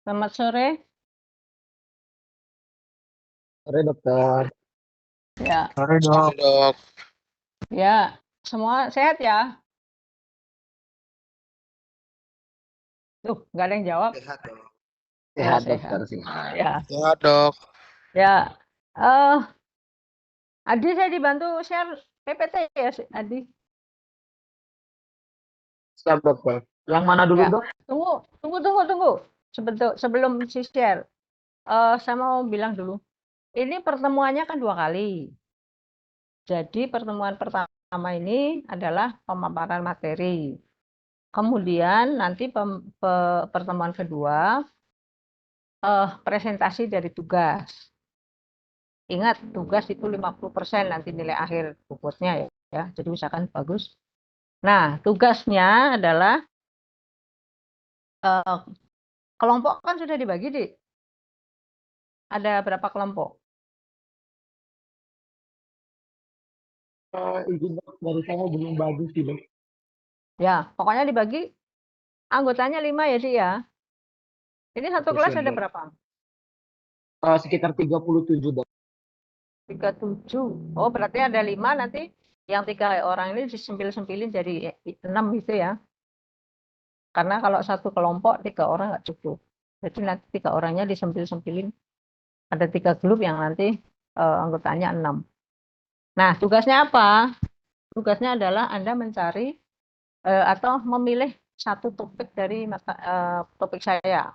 Selamat sore. Sore dokter. Ya, Sore dok. Dok. ya. Semua sehat ya? Tuh, nggak ada yang jawab. Sehat dok. Ya, Sehat sehat. dokter sehat. Ya, Sehat dok. ya. Eh, Adi saya dibantu share PPT ya, Adi. Siap dokter. Yang mana dulu Ya. dok? Tunggu. Sebelum si share, saya mau bilang dulu. Ini pertemuannya kan 2 kali. Jadi pertemuan pertama ini adalah pemaparan materi. Kemudian nanti pertemuan kedua presentasi dari tugas. Ingat, tugas itu 50% nanti nilai akhir pupusnya ya. Jadi misalkan bagus. Nah, tugasnya adalah eh, kelompok kan sudah dibagi, Dik. Ada berapa kelompok? Izin dok, dari saya belum bagus sih dok. Ya, pokoknya dibagi anggotanya 5 ya, Dik ya. Ini satu Oke kelas siap ada dok. berapa? Sekitar 37 dok. 37. Oh, berarti ada 5 nanti. Yang 3 orang ini disempil-sempilin jadi 6 gitu ya. Karena kalau satu kelompok 3 orang nggak cukup. Jadi nanti 3 orangnya disempil-sempilin. Ada 3 grup yang nanti anggotanya 6. Nah, tugasnya apa? Tugasnya adalah Anda mencari atau memilih satu topik dari topik saya.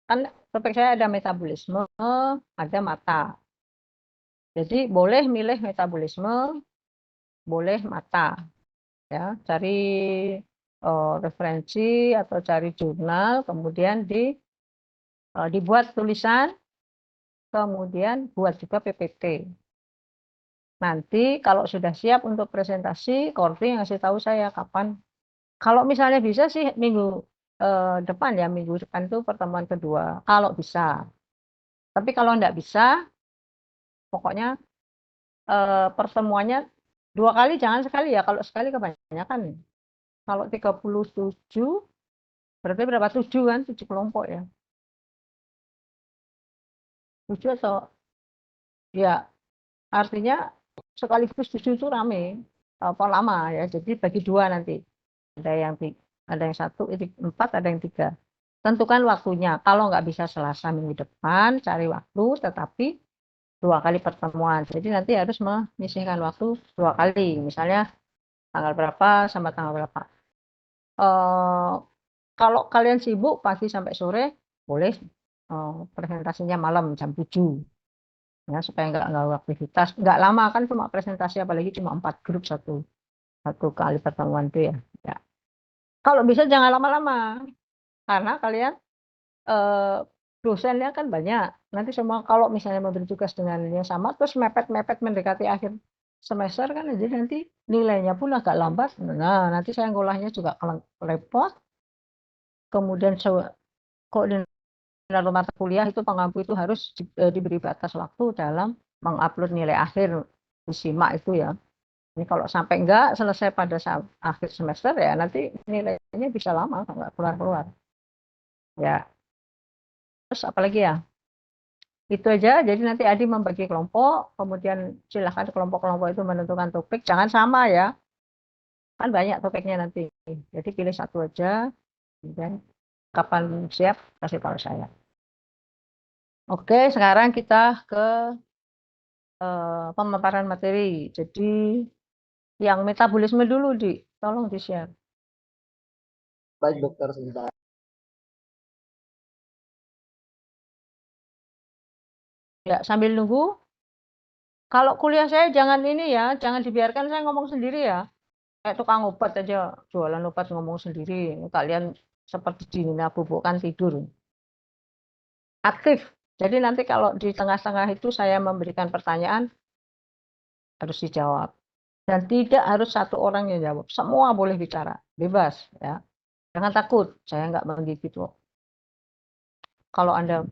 Kan topik saya ada metabolisme, ada mata. Jadi boleh milih metabolisme, boleh mata. Ya, cari referensi atau cari jurnal, kemudian dibuat tulisan, kemudian buat juga PPT. Nanti kalau sudah siap untuk presentasi, Korvi ngasih tahu saya kapan. Kalau misalnya bisa sih minggu depan ya, minggu depan itu pertemuan kedua. Kalau bisa. Tapi kalau enggak bisa, pokoknya pertemuannya 2 kali, jangan sekali ya. Kalau sekali kebanyakan. Kalau 37, berarti berapa? 7 kan? 7 kelompok ya. 7 atau, ya artinya sekaligus 7 itu rame. Apa lama ya. Jadi bagi 2 nanti. Ada yang 1, 4, ada yang 3. Tentukan waktunya. Kalau nggak bisa Selasa minggu depan, cari waktu, tetapi 2 kali pertemuan. Jadi nanti harus menyisihkan waktu 2 kali. Misalnya tanggal berapa sama tanggal berapa. Eh, Kalau kalian sibuk pagi sampai sore, boleh presentasinya malam jam 7. Ya, supaya nggak ganggu aktivitas. Nggak lama kan, cuma presentasi, apalagi cuma 4 grup satu satu kali pertemuan itu ya. Ya. Kalau bisa jangan lama-lama, karena kalian eh, dosennya kan banyak. Nanti semua kalau misalnya memberi tugas dengan yang sama, terus mepet-mepet mendekati akhir semester kan, jadi nanti nilainya pun agak lambat. Nah, nanti saya ngolahnya juga repot. Kemudian koordinator mata kuliah itu pengampu itu harus diberi batas waktu dalam mengupload nilai akhir disimak itu ya. Ini kalau sampai enggak selesai pada saat akhir semester ya nanti nilainya bisa lama nggak keluar-keluar. Ya, terus apalagi ya? Itu aja. Jadi nanti Adi membagi kelompok, kemudian silahkan kelompok-kelompok itu menentukan topik. Jangan sama ya, kan banyak topiknya nanti. Jadi pilih satu aja, dan kapan siap kasih tahu saya. Oke, sekarang kita ke pemaparan materi. Jadi yang metabolisme dulu, tolong di-share. Baik dokter sebentar. Ya, sambil nunggu. Kalau kuliah saya jangan ini ya, jangan dibiarkan saya ngomong sendiri ya. Kayak tukang obat aja, jualan obat ngomong sendiri. Kalian seperti dinabubukkan tidur. Aktif. Jadi nanti kalau di tengah-tengah itu saya memberikan pertanyaan, harus dijawab. Dan tidak harus satu orang yang jawab. Semua boleh bicara. Bebas. Ya. Jangan takut. Saya nggak menggigit kok. Kalau Anda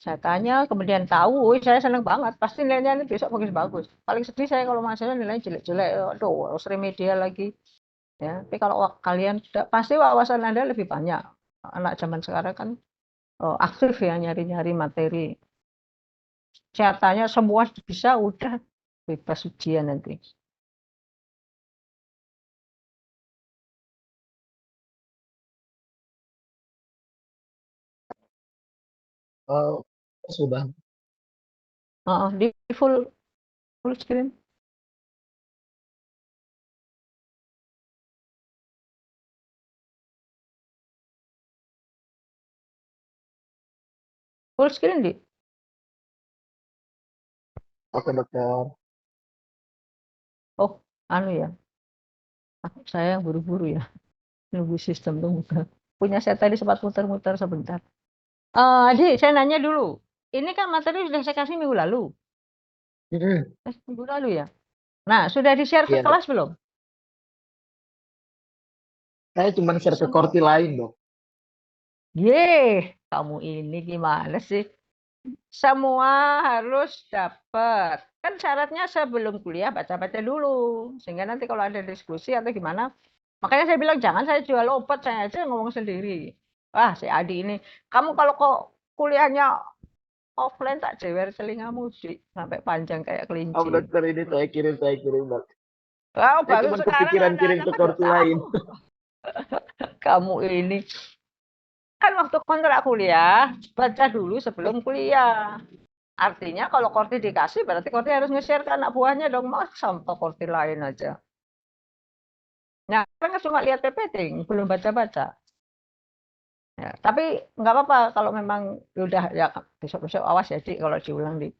saya tanya, kemudian tahu, saya senang banget. Pasti nilainya ini besok bagus-bagus. Paling sedih saya kalau masalah nilainya jelek-jelek. Aduh, harus remedial lagi. Ya, tapi kalau kalian sudah, pasti wawasan Anda lebih banyak. Anak zaman sekarang kan aktif ya nyari-nyari materi. Kelihatannya semua bisa, udah bebas ujian nanti. Oh, sudah. Di full screen. Full screen di. Oke, dokter. Oh, anu ya. Saya yang buru-buru ya. Nunggu sistem tuh bukan. Punya saya tadi sempat muter-muter sebentar. Adi, saya nanya dulu. Ini kan materi sudah saya kasih minggu lalu. Mm-mm. Minggu lalu ya. Nah, sudah di-share ke Iya, dok. kelas belum? Saya cuma share ke Semua. korti lain, dok. Kamu ini gimana sih? Semua harus dapat. Kan syaratnya sebelum kuliah baca-baca dulu. Sehingga nanti kalau ada diskusi atau gimana. Makanya saya bilang jangan saya jual obat, saya aja ngomong sendiri. Wah, si Adi ini. Kamu kalau kok kuliahnya offline tak jewer telingamu sih. Sampai panjang kayak Oh, kelinci. dokter, ini saya kirim, dok. Wow, Saya baru cuma sekarang kepikiran kirim Anda-Anda ke pada korti tahu. lain. Kamu ini. Kan waktu kontrak kuliah, baca dulu sebelum kuliah. Artinya kalau Korti dikasih, berarti Korti harus nge-share ke anak buahnya dong. Mas, contoh Korti lain aja. Nah, kan cuma lihat PPT, belum baca-baca. Ya, tapi nggak apa-apa kalau memang udah ya besok-besok awas ya, Dik, kalau diulang, Dik.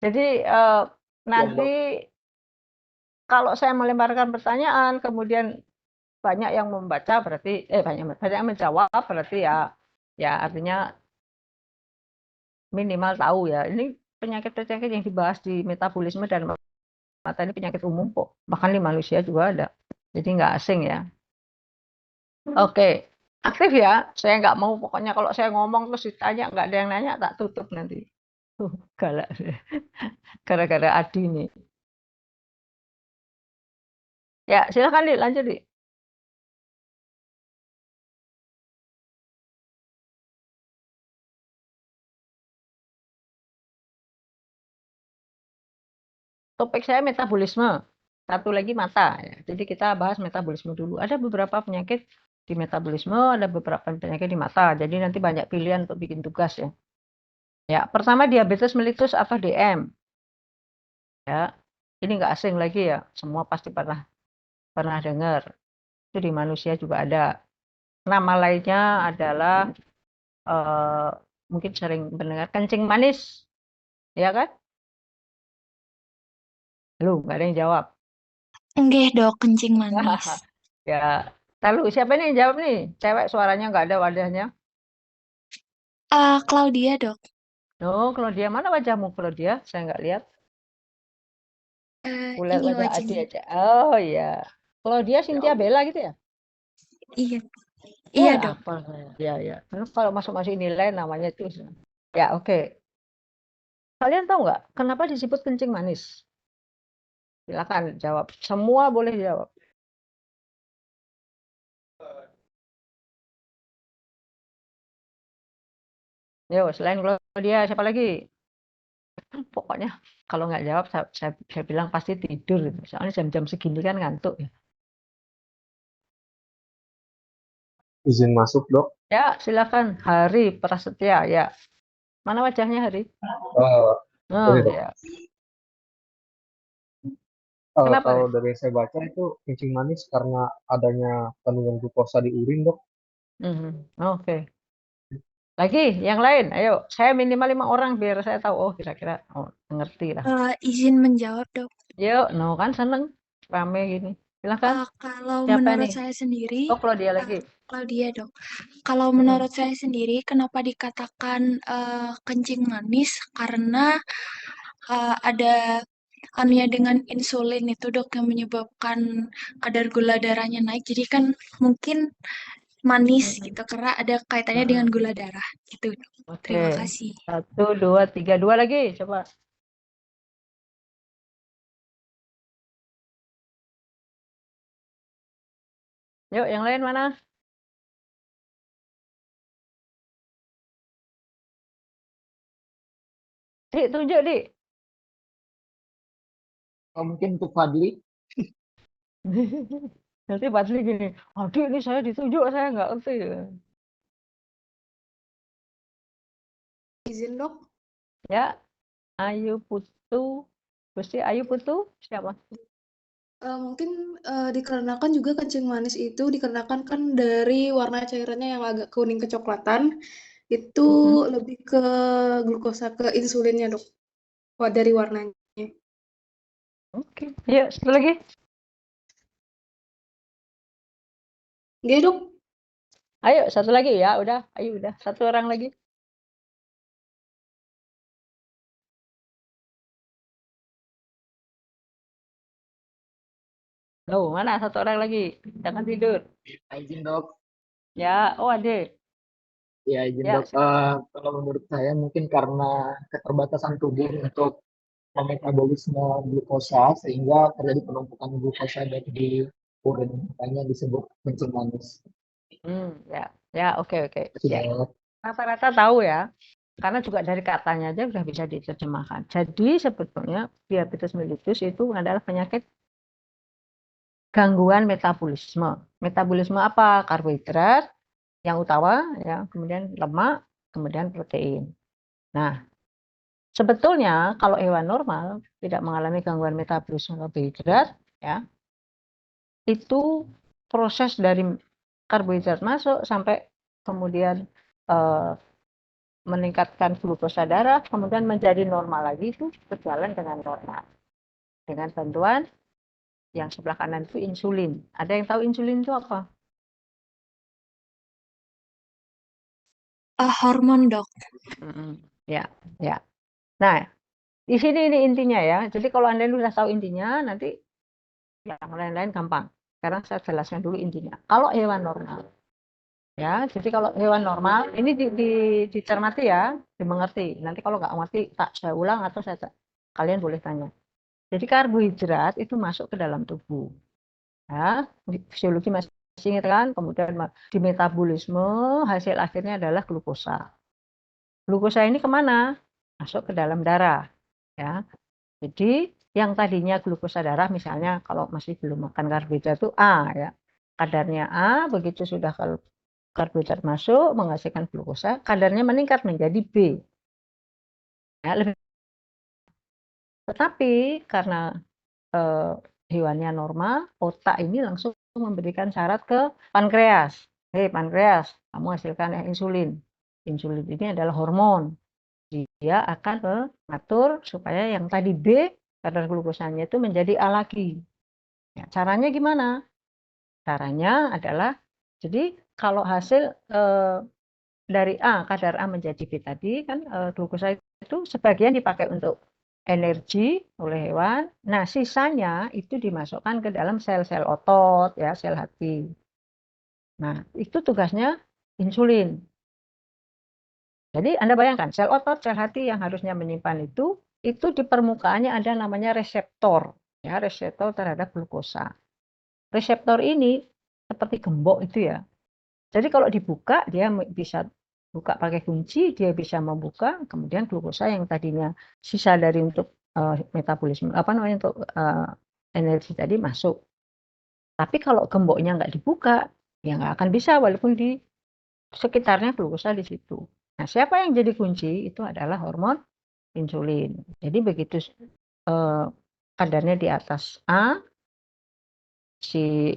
Jadi Ya, nanti dok. kalau saya melemparkan pertanyaan, kemudian banyak yang membaca, berarti banyak banyak yang menjawab, berarti ya ya artinya minimal tahu ya. Ini penyakit-penyakit yang dibahas di metabolisme dan mata ini penyakit umum kok. Bahkan di manusia juga ada. Jadi nggak asing ya. Oke, aktif ya. Saya nggak mau pokoknya kalau saya ngomong terus ditanya nggak ada yang nanya tak tutup nanti. Galak saya. Gara-gara Adi nih. Ya silakan lanjut di. Topik saya metabolisme. Satu lagi mata. Ya. Jadi kita bahas metabolisme dulu. Ada beberapa penyakit di metabolisme, ada beberapa penyakit di mata. Jadi nanti banyak pilihan untuk bikin tugas ya. Ya, pertama diabetes mellitus atau DM. Ya, ini nggak asing lagi ya. Semua pasti pernah pernah dengar. Itu di manusia juga ada. Nama lainnya adalah eh, mungkin sering mendengar kencing manis, ya kan? Lu nggak ada yang jawab. Enggak dok, kencing manis. Ya, lalu siapa nih yang jawab nih? Cewek suaranya nggak ada wadahnya. Claudia dok. Oh, kalau dia mana wajahmu kalau dia? Saya nggak lihat. Kulihat Ini wajah Adi wajahnya. aja. Oh iya. Kalau dia Ya Cynthia Allah. Bella gitu ya? Iya, iya dok. Apa saya? Ya ya. Terus kalau masuk-masuk nilai namanya itu. Ya oke. Kalian tahu nggak kenapa disebut kencing manis? Silakan jawab. Semua boleh jawab. Yo, selain Claudia, siapa lagi? Pokoknya kalau nggak jawab, saya bilang pasti tidur. Gitu. Soalnya jam-jam segini kan ngantuk ya. Izin masuk, dok. Ya, silakan. Hari Prasetya, ya. Mana wajahnya Hari? Eh, ini, Oh, dok. ya. Kenapa, Kalau Hari? dari yang saya baca itu kencing manis karena adanya kandungan glukosa di urin, dok. Mhm. Oke. Lagi, yang lain. Ayo, saya minimal 5 orang biar saya tahu. Oh, kira-kira. Oh, ngerti lah. Izin menjawab dok. Yuk, no kan seneng. Rame gini. Silakan. Kalau Siapa menurut nih? saya sendiri, Oh, Claudia lagi. Claudia dok. Kalau Mm-mm. menurut saya sendiri, kenapa dikatakan kencing manis? Karena ada anemia dengan insulin itu dok yang menyebabkan kadar gula darahnya naik. Jadi kan mungkin manis Mm-mm. gitu karena ada kaitannya dengan Mm-mm. gula darah gitu. Oke. Terima kasih. 1, 2, 3. Dua lagi. Coba. Yuk, yang lain mana? Dik, tunjuk, Dik. Mungkin untuk Fadli. Nanti Fadli gini, aduh ini saya ditunjuk, saya nggak ngerti. Izin dok. Ya, Ayu Putu. Gusti Ayu Putu, siapa? Mungkin dikarenakan juga kencing manis itu dikarenakan kan dari warna cairannya yang agak kuning kecoklatan itu lebih ke glukosa ke insulinnya dok. Wah, dari warnanya. Oke, yuk satu lagi. Oke dok. Ayo satu lagi ya, udah. Ayo udah, satu orang lagi. Loh, mana satu orang lagi? Jangan tidur. Izin dok. Ya, oh Ade. Ya, izin Ya, dok. Kalau menurut saya mungkin karena keterbatasan tubuh untuk memetabolisme glukosa sehingga terjadi penumpukan glukosa di urin, makanya disebut kencing manis. ya, ya, oke. Ya, Dok. rata-rata tahu ya. Karena juga dari katanya aja udah bisa diterjemahkan. Jadi sebetulnya diabetes mellitus itu adalah penyakit gangguan metabolisme. Metabolisme apa? Karbohidrat yang utama, ya, kemudian lemak, kemudian protein. Nah, sebetulnya kalau hewan normal tidak mengalami gangguan metabolisme karbohidrat, ya, itu proses dari karbohidrat masuk sampai kemudian eh, meningkatkan glukosa darah, kemudian menjadi normal lagi itu berjalan dengan normal. Dengan bantuan yang sebelah kanan itu insulin. Ada yang tahu insulin itu apa? Hormon dok. Ya, ya. Nah, di sini ini intinya ya. Jadi kalau Anda sudah tahu intinya, nanti yang lain-lain gampang. Sekarang saya jelaskan dulu intinya. Kalau hewan normal, ya. Jadi kalau hewan normal, ini dicermati ya, dimengerti. Nanti kalau nggak ngerti, tak saya ulang atau kalian boleh tanya. Jadi karbohidrat itu masuk ke dalam tubuh. Ya, di fisiologi masih ingat kan? Kemudian di metabolisme hasil akhirnya adalah glukosa. Glukosa ini kemana? Masuk ke dalam darah. Ya, jadi yang tadinya glukosa darah misalnya kalau masih belum makan karbohidrat itu A ya. Kadarnya A, begitu sudah karbohidrat masuk menghasilkan glukosa, kadarnya meningkat menjadi B. Ya, tetapi karena hewannya normal, otak ini langsung memberikan syarat ke pankreas. Hei pankreas, kamu hasilkan insulin. Insulin ini adalah hormon. Dia akan mengatur supaya yang tadi B, kadar glukosanya itu menjadi A lagi. Ya, caranya gimana? Caranya adalah, jadi kalau hasil dari A, kadar A menjadi B tadi, kan glukosa itu sebagian dipakai untuk energi oleh hewan. Nah, sisanya itu dimasukkan ke dalam sel-sel otot, ya, sel hati. Nah, itu tugasnya insulin. Jadi Anda bayangkan, sel otot, sel hati yang harusnya menyimpan itu di permukaannya ada namanya reseptor, ya, reseptor terhadap glukosa. Reseptor ini seperti gembok itu ya. Jadi kalau dibuka, dia bisa buka pakai kunci, dia bisa membuka, kemudian glukosa yang tadinya sisa dari untuk metabolisme, apa namanya, untuk energi tadi masuk. Tapi kalau gemboknya nggak dibuka, ya nggak akan bisa, walaupun di sekitarnya glukosa di situ. Nah, siapa yang jadi kunci? Itu adalah hormon insulin. Jadi begitu kadarnya di atas A, si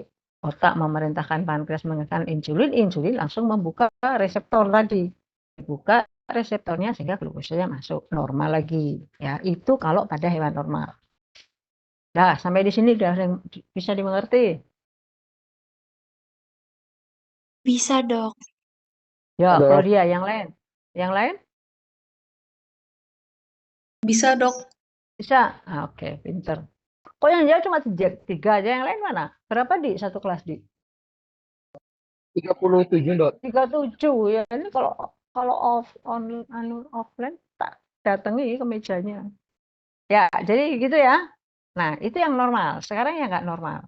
otak memerintahkan pankreas mengeluarkan insulin, insulin langsung membuka reseptor tadi. Buka reseptornya sehingga glukosanya masuk normal lagi. Ya, itu kalau pada hewan normal. Nah, sampai di sini sudah bisa dimengerti. Bisa dok. Ya, Dok. kalau dia yang lain. Yang lain? Bisa dok. Bisa? Ah, oke, pinter. Kok yang jauh cuma tiga aja, yang lain mana? Berapa di satu kelas di? 37 dok. 37 ya. Ini kalau offline tak datangi ke mejanya. Ya, jadi gitu ya. Nah, itu yang normal. Sekarang yang nggak normal.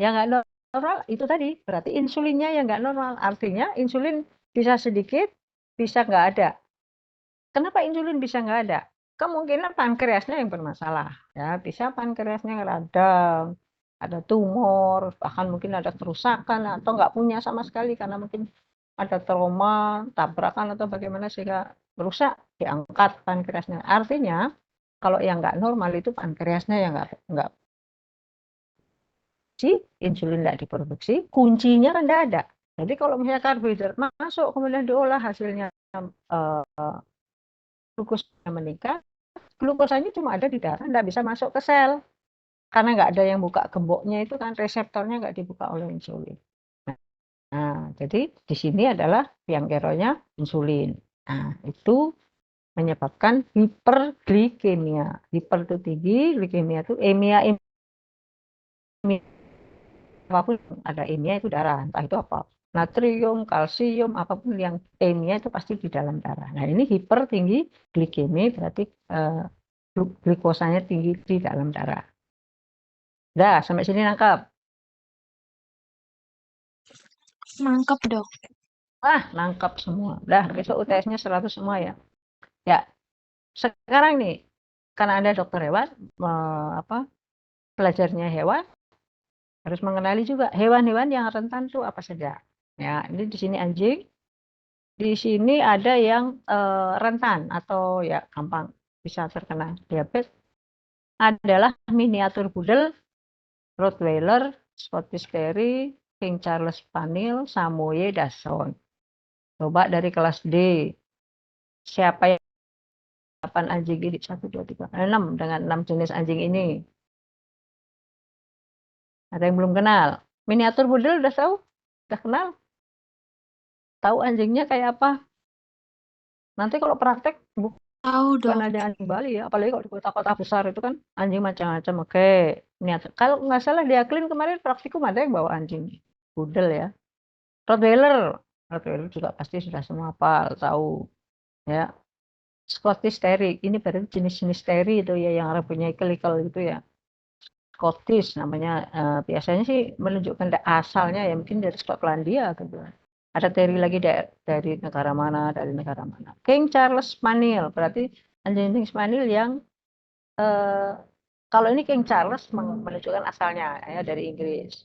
Yang nggak normal itu tadi berarti insulinnya yang nggak normal. Artinya insulin bisa sedikit, bisa nggak ada. Kenapa insulin bisa nggak ada? kemungkinan pankreasnya yang bermasalah. Ya, bisa pankreasnya radang, ada tumor, bahkan mungkin ada kerusakan atau nggak punya sama sekali karena mungkin ada trauma, tabrakan atau bagaimana sehingga rusak, diangkat pankreasnya. Artinya kalau yang nggak normal itu pankreasnya yang nggak insulin nggak diproduksi, kuncinya kan nggak ada. Jadi kalau misalnya karbohidrat masuk kemudian diolah hasilnya glukosanya meningkat, glukosanya cuma ada di darah, nggak bisa masuk ke sel karena nggak ada yang buka gemboknya itu kan reseptornya nggak dibuka oleh insulin. Nah, jadi di sini adalah biang keroknya insulin. Nah, itu menyebabkan hiperglikemia. Hiper itu tinggi, glikemia itu emia, apapun ada emia itu darah, entah itu apa. Natrium, kalsium, apapun yang emia itu pasti di dalam darah. Nah, ini hiper tinggi glikemia berarti glukosanya tinggi di dalam darah. Dah, sampai sini nangkap. Nangkep, Dok. Nangkap semua. Dah, besok UTS-nya 100 semua ya. Ya, sekarang nih, karena Anda dokter hewan, belajarnya hewan, harus mengenali juga hewan-hewan yang rentan itu apa saja. Ya, ini di sini anjing, di sini ada yang rentan atau ya gampang bisa terkena diabetes adalah miniatur poodle, Rottweiler, Scottish Terrier, King Charles Spaniel, Samoyed, Dachshund. Coba dari kelas D, siapa yang 8 anjing ini? 1, 2, 3, 6 dengan 6 jenis anjing ini. Ada yang belum kenal. Miniatur poodle udah tahu? Udah kenal? Tahu anjingnya kayak apa? Nanti kalau praktek Tahu, bukan Dok. ada anjing Bali ya, apalagi kalau di kota-kota besar itu kan anjing macam-macam. Oke, niat. Kalau nggak salah di Aklin kemarin praktikum ada yang bawa anjing poodle ya. Rottweiler, Rottweiler juga pasti sudah semua hafal, tahu ya. Scottish Terrier, ini berarti jenis-jenis Terrier itu ya yang punya ikel-ikel itu ya. Scottish namanya, biasanya sih menunjukkan asalnya ya mungkin dari Skotlandia gitu. Ada Terrier lagi dari negara mana, dari negara mana. King Charles Spaniel berarti anjing Spaniel yang kalau ini King Charles menunjukkan asalnya ya dari Inggris.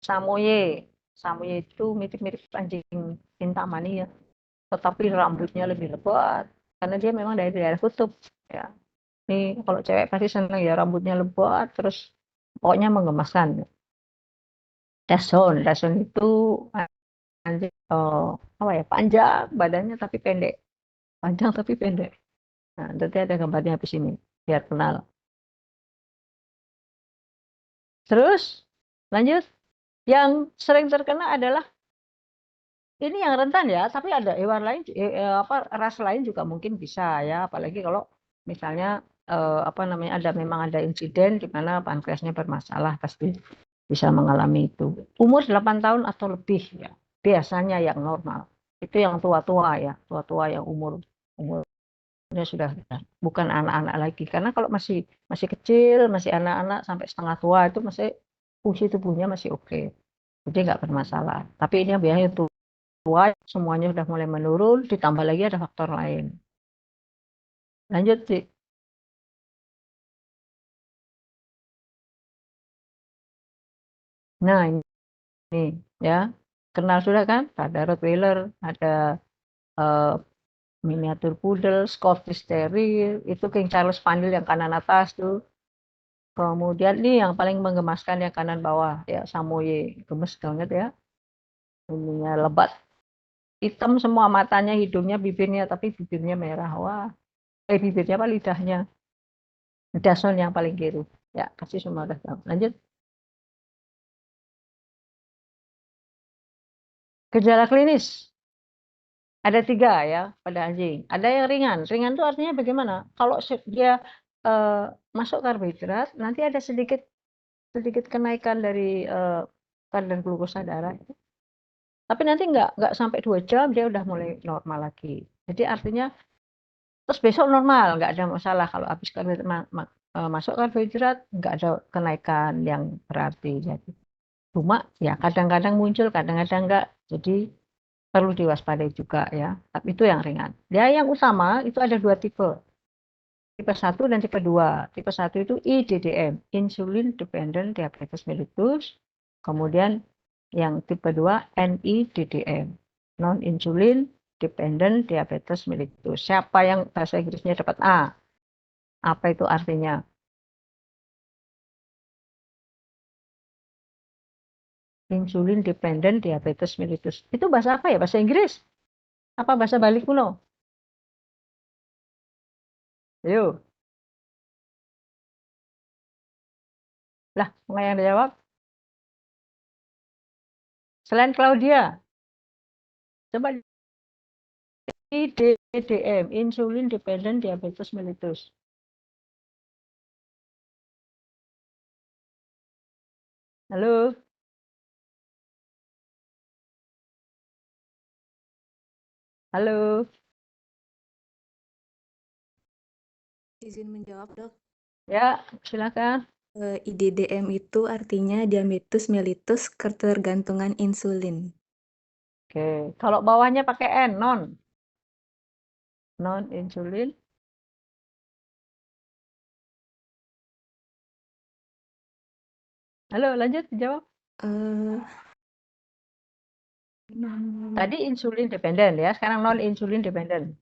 Samoyed, Samoyed itu mirip-mirip anjing Kintamani ya, tetapi rambutnya lebih lebat karena dia memang dari daerah kutub ya. Ini kalau cewek pasti senang ya rambutnya lebat terus pokoknya menggemaskan. Dachshund, Dachshund itu anjing apa ya, panjang badannya tapi pendek, panjang tapi pendek. Nah, nanti ada gambarnya habis ini biar kenal. Terus lanjut, yang sering terkena adalah ini yang rentan ya, tapi ada hewan lain, apa ras lain juga mungkin bisa ya, apalagi kalau misalnya apa namanya memang ada insiden di mana pankreasnya bermasalah pasti bisa mengalami itu. Umur 8 tahun atau lebih ya, biasanya yang normal. Itu yang tua-tua ya, tua-tua yang umurnya sudah bukan anak-anak lagi. Karena kalau masih kecil, masih anak-anak sampai setengah tua itu masih fungsi tubuhnya masih oke. Jadi nggak bermasalah. Tapi ini biasanya tua, semuanya sudah mulai menurun, ditambah lagi ada faktor lain. Lanjut sih. Nah ini ya, kenal sudah kan? Ada Rottweiler, ada uh, miniatur poodle, Scottish Terrier, itu King Charles Spaniel yang kanan atas tuh. Kemudian nih yang paling menggemaskan yang kanan bawah ya, Samoyed, gemes banget ya. Ininya lebat, hitam semua matanya, hidungnya, bibirnya, tapi bibirnya merah. Wah, bibirnya apa lidahnya? Dachshund yang paling kiri. Ya, kasih semua udah tahu. Lanjut. Gejala klinis ada 3 ya pada anjing. Ada yang ringan. Ringan itu artinya bagaimana? Kalau dia masuk karbohidrat, nanti ada sedikit kenaikan dari kadar glukosa darah. Tapi nanti nggak sampai 2 jam dia udah mulai normal lagi. Jadi artinya terus besok normal, nggak ada masalah kalau habis karbohidrat masuk karbohidrat nggak ada kenaikan yang berarti. Jadi cuma ya kadang-kadang muncul, kadang-kadang enggak. Jadi perlu diwaspadai juga ya. Tapi itu yang ringan. Ya yang utama itu ada 2 tipe. tipe 1 dan tipe 2. Tipe 1 itu IDDM, Insulin Dependent Diabetes Mellitus. Kemudian yang tipe 2 NIDDM, Non-Insulin Dependent Diabetes Mellitus. Siapa yang bahasa Inggrisnya dapat A? Apa itu artinya? Insulin Dependent Diabetes Mellitus. Itu bahasa apa ya? Bahasa Inggris? Apa bahasa Bali kuno? Ayo. Lah, nggak yang dijawab? Selain Claudia. Coba IDDM, Insulin Dependent Diabetes Mellitus. Halo? Halo? Izin menjawab, Dok. Ya, silakan. IDDM itu artinya diabetes mellitus ketergantungan insulin. Oke, kalau bawahnya pakai N, non-insulin. Halo, lanjut jawab. Eh, Tadi insulin dependent ya, sekarang non-insulin dependent.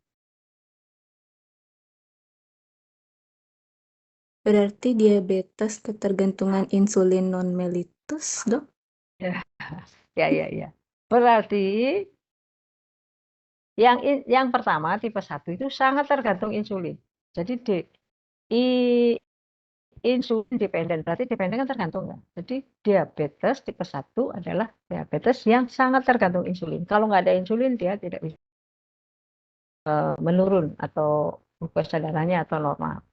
Berarti diabetes ketergantungan insulin non mellitus, Dok? Ya. Berarti yang pertama tipe 1 itu sangat tergantung insulin. Jadi insulin dependent, berarti dependent kan tergantung ya. Jadi diabetes tipe 1 adalah diabetes yang sangat tergantung insulin. Kalau nggak ada insulin dia tidak bisa menurun atau glukosa darahnya atau normal.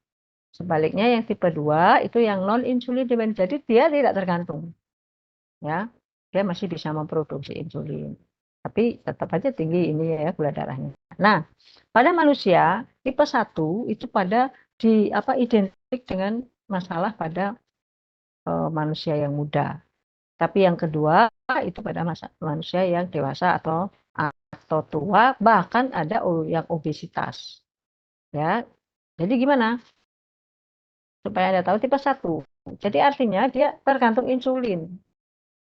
Sebaliknya yang tipe 2 itu yang non insulin dependent. Jadi dia tidak tergantung. Ya. Dia masih bisa memproduksi insulin. Tapi tetap aja tinggi ini ya gula darahnya. Nah, pada manusia tipe 1 itu pada identik dengan masalah pada manusia yang muda. Tapi yang kedua itu pada manusia yang dewasa atau tua, bahkan ada yang obesitas. Ya. Jadi gimana? Supaya Anda tahu tipe 1. Jadi artinya dia tergantung insulin.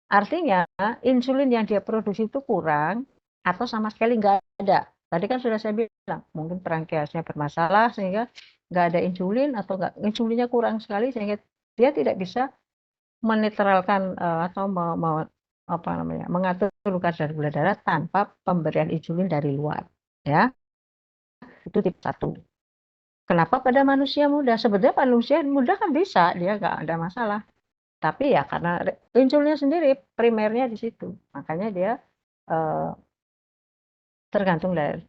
Artinya insulin yang dia produksi itu kurang atau sama sekali nggak ada. Tadi kan sudah saya bilang, mungkin pankreasnya bermasalah sehingga nggak ada insulin atau insulinnya kurang sekali sehingga dia tidak bisa menetralkan atau mengatur kadar gula darah tanpa pemberian insulin dari luar. Ya, itu tipe 1. Kenapa pada manusia muda? Sebenarnya manusia muda kan bisa, dia nggak ada masalah. Tapi ya karena insulinnya sendiri primernya di situ, makanya dia tergantung dari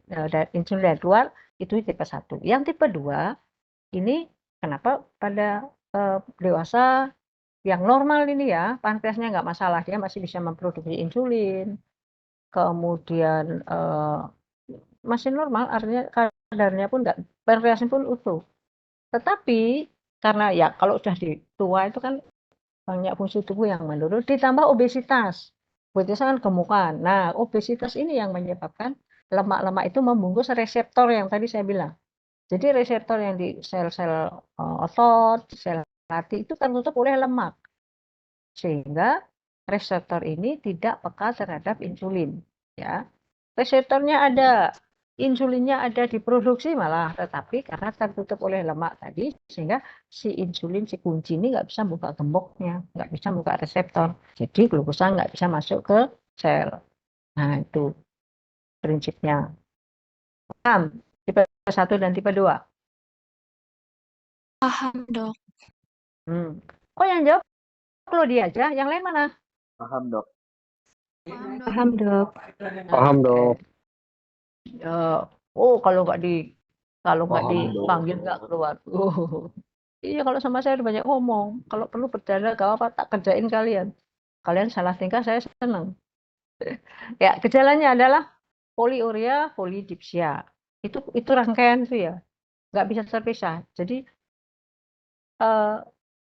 insulin dari luar, itu tipe 1. Yang tipe 2 ini kenapa pada dewasa yang normal ini ya, pankreasnya nggak masalah, dia masih bisa memproduksi insulin, kemudian masih normal, artinya kadarnya pun nggak, pankreasnya pun utuh. Tetapi karena ya kalau sudah di tua itu kan banyak fungsi tubuh yang menurun, ditambah obesitas. Obesitas kan gemukan. Nah, obesitas ini yang menyebabkan lemak-lemak itu membungkus reseptor yang tadi saya bilang. Jadi reseptor yang di sel-sel otot, sel hati itu tertutup oleh lemak. Sehingga reseptor ini tidak peka terhadap insulin. Ya. Reseptornya ada, insulinnya ada diproduksi malah, tetapi karena tertutup oleh lemak tadi, sehingga si insulin, si kunci ini nggak bisa buka gemboknya, nggak bisa buka reseptor. Jadi glukosa nggak bisa masuk ke sel. Nah, itu prinsipnya. Paham? Tipe 1 dan tipe 2. Paham, Dok. Kok yang jawab Claudia aja, yang lain mana? Paham, Dok. Paham, Dok. Paham, Dok. Kalau nggak Paham, dipanggil nggak keluar. Iya, kalau sama saya udah banyak ngomong. Kalau perlu bercanda gak apa, tak kerjain kalian. Kalian salah tingkah, saya senang. Ya, gejalanya adalah poliuria, polidipsia. Itu rangkaian itu ya, nggak bisa terpisah. Jadi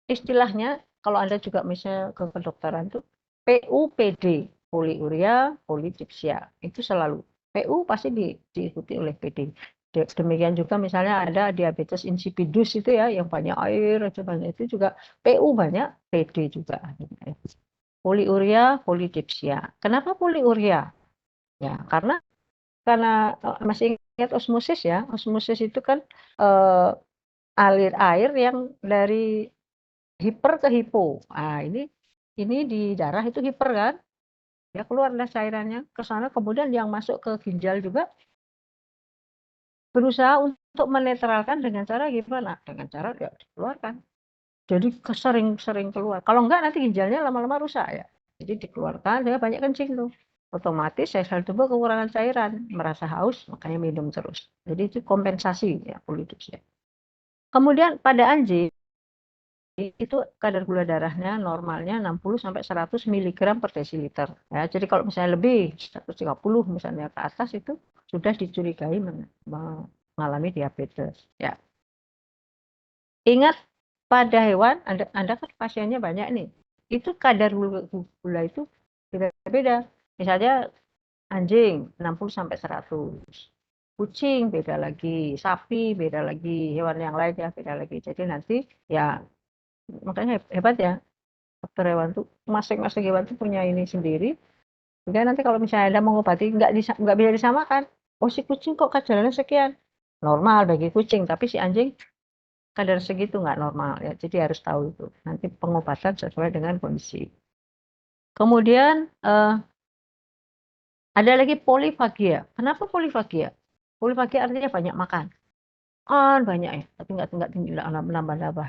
istilahnya kalau Anda juga misalnya ke kedokteran itu PUPD, poliuria, polidipsia. Itu selalu PU pasti diikuti oleh PD. D Demikian juga misalnya ada diabetes insipidus itu ya, yang banyak air aja banyak, itu juga PU banyak, PD juga. Poliuria, polidipsia. Kenapa poliuria? Ya, karena masih ingat osmosis ya, osmosis itu kan alir air yang dari hiper ke hipo. Ah, ini di darah itu hiper kan, ya keluarlah cairannya ke sana, kemudian yang masuk ke ginjal juga berusaha untuk menetralkan dengan cara gimana? Dengan cara ya dikeluarkan. Jadi sering keluar. Kalau enggak nanti ginjalnya lama-lama rusak ya. Jadi dikeluarkan, dia banyak kencing tuh. Otomatis sel-sel tubuh kekurangan cairan, merasa haus, makanya minum terus. Jadi itu kompensasi ya polidipsia. Kemudian pada anjing itu kadar gula darahnya normalnya 60 sampai 100 mg per desiliter. Ya, jadi kalau misalnya lebih 130 misalnya ke atas itu sudah dicurigai mengalami diabetes. Ya. Ingat pada hewan, Anda kan pasiennya banyak nih. Itu kadar gula itu beda-beda. Misalnya anjing 60 sampai 100. Kucing beda lagi, sapi beda lagi, hewan yang lain ya beda lagi. Jadi nanti ya makanya hebat ya, dokter hewan tuh masing-masing hewan tuh punya ini sendiri. Sehingga nanti kalau misalnya Anda mengobati nggak bisa disamakan. Oh si kucing kok kadarnya sekian, normal bagi kucing, tapi si anjing kadar segitu nggak normal ya. Jadi harus tahu itu. Nanti pengobatan sesuai dengan kondisi. Kemudian ada lagi polifagia. Kenapa polifagia? Polifagia artinya banyak makan. Kan banyak ya, tapi nggak nambah-nambah.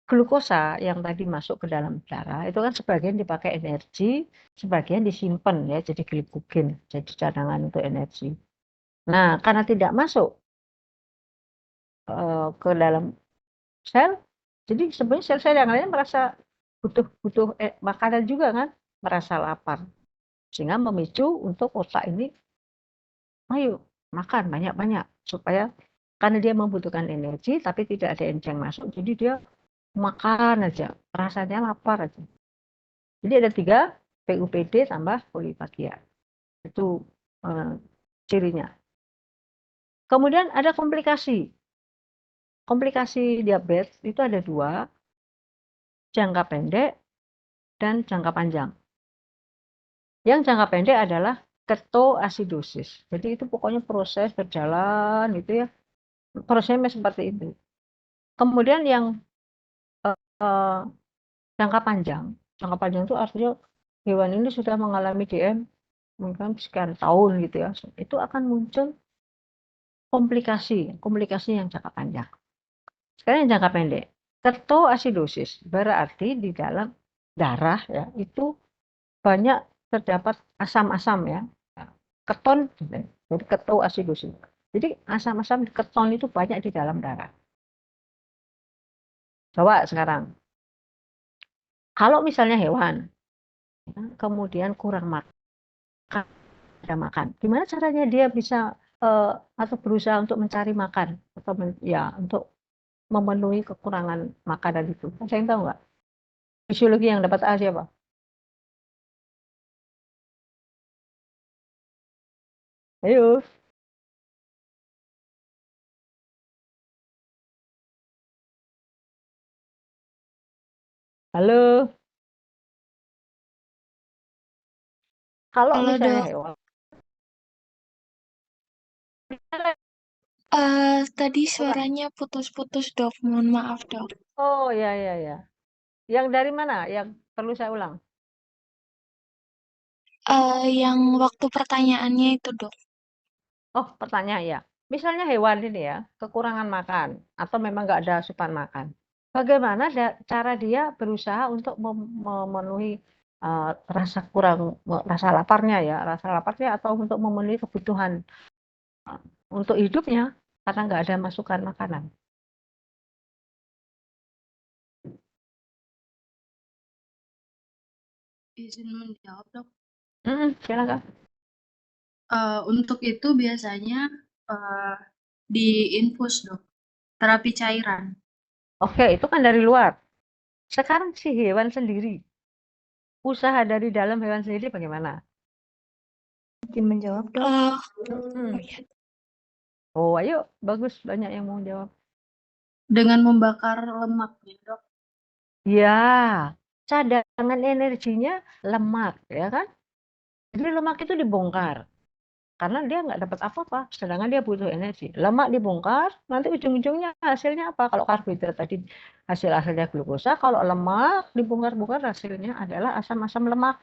Glukosa yang tadi masuk ke dalam darah itu kan sebagian dipakai energi, sebagian disimpan ya jadi glikogen, jadi cadangan untuk energi. Nah, karena tidak masuk ke dalam sel, jadi sebenarnya sel-sel yang lain merasa butuh makanan juga kan, merasa lapar, sehingga memicu untuk otak ini, ayo makan banyak-banyak supaya karena dia membutuhkan energi tapi tidak ada energi yang masuk, jadi dia makan aja, rasanya lapar aja. Jadi ada 3, PUPD tambah polifagia. Itu cirinya. Kemudian ada komplikasi. Komplikasi diabetes itu ada 2, jangka pendek dan jangka panjang. Yang jangka pendek adalah ketoasidosis. Jadi itu pokoknya proses berjalan gitu ya. Prosesnya seperti itu. Kemudian yang jangka panjang itu artinya hewan ini sudah mengalami DM mungkin sekian tahun gitu ya. Itu akan muncul komplikasi yang jangka panjang. Sekarang yang jangka pendek, ketoasidosis berarti di dalam darah ya itu banyak terdapat asam-asam ya, keton, jadi ketoasidosis. Jadi asam-asam keton itu banyak di dalam darah. Coba sekarang, kalau misalnya hewan kemudian kurang makan, gimana caranya dia bisa atau berusaha untuk mencari makan atau ya untuk memenuhi kekurangan makanan itu? Saya yang tahu nggak? Fisiologi yang dapat A siapa? Ayo. Halo. Kalau Halo misalnya dok, hewan. tadi suaranya putus-putus dok, mohon maaf dok. Oh ya ya ya. Yang dari mana? Yang perlu saya ulang? Yang waktu pertanyaannya itu dok. Oh, pertanyaan ya. Misalnya hewan ini ya, kekurangan makan atau memang nggak ada asupan makan. Bagaimana cara dia berusaha untuk memenuhi rasa laparnya ya, rasa laparnya atau untuk memenuhi kebutuhan untuk hidupnya karena nggak ada masukan makanan. Izin menjawab dok. Silakan. Untuk itu biasanya diinfus dok, terapi cairan. Oke, itu kan dari luar. Sekarang si hewan sendiri, usaha dari dalam hewan sendiri bagaimana? Izin menjawab, Dok. Hmm. Oh iya. Oh, ayo, bagus, banyak yang mau jawab. Dengan membakar lemaknya, Dok. Ya, cadangan energinya lemak, ya kan? Jadi lemak itu dibongkar karena dia nggak dapat apa-apa, sedangkan dia butuh energi. Lemak dibongkar, nanti ujung-ujungnya hasilnya apa? Kalau karbohidrat tadi hasilnya glukosa, kalau lemak dibongkar-bongkar hasilnya adalah asam-asam lemak.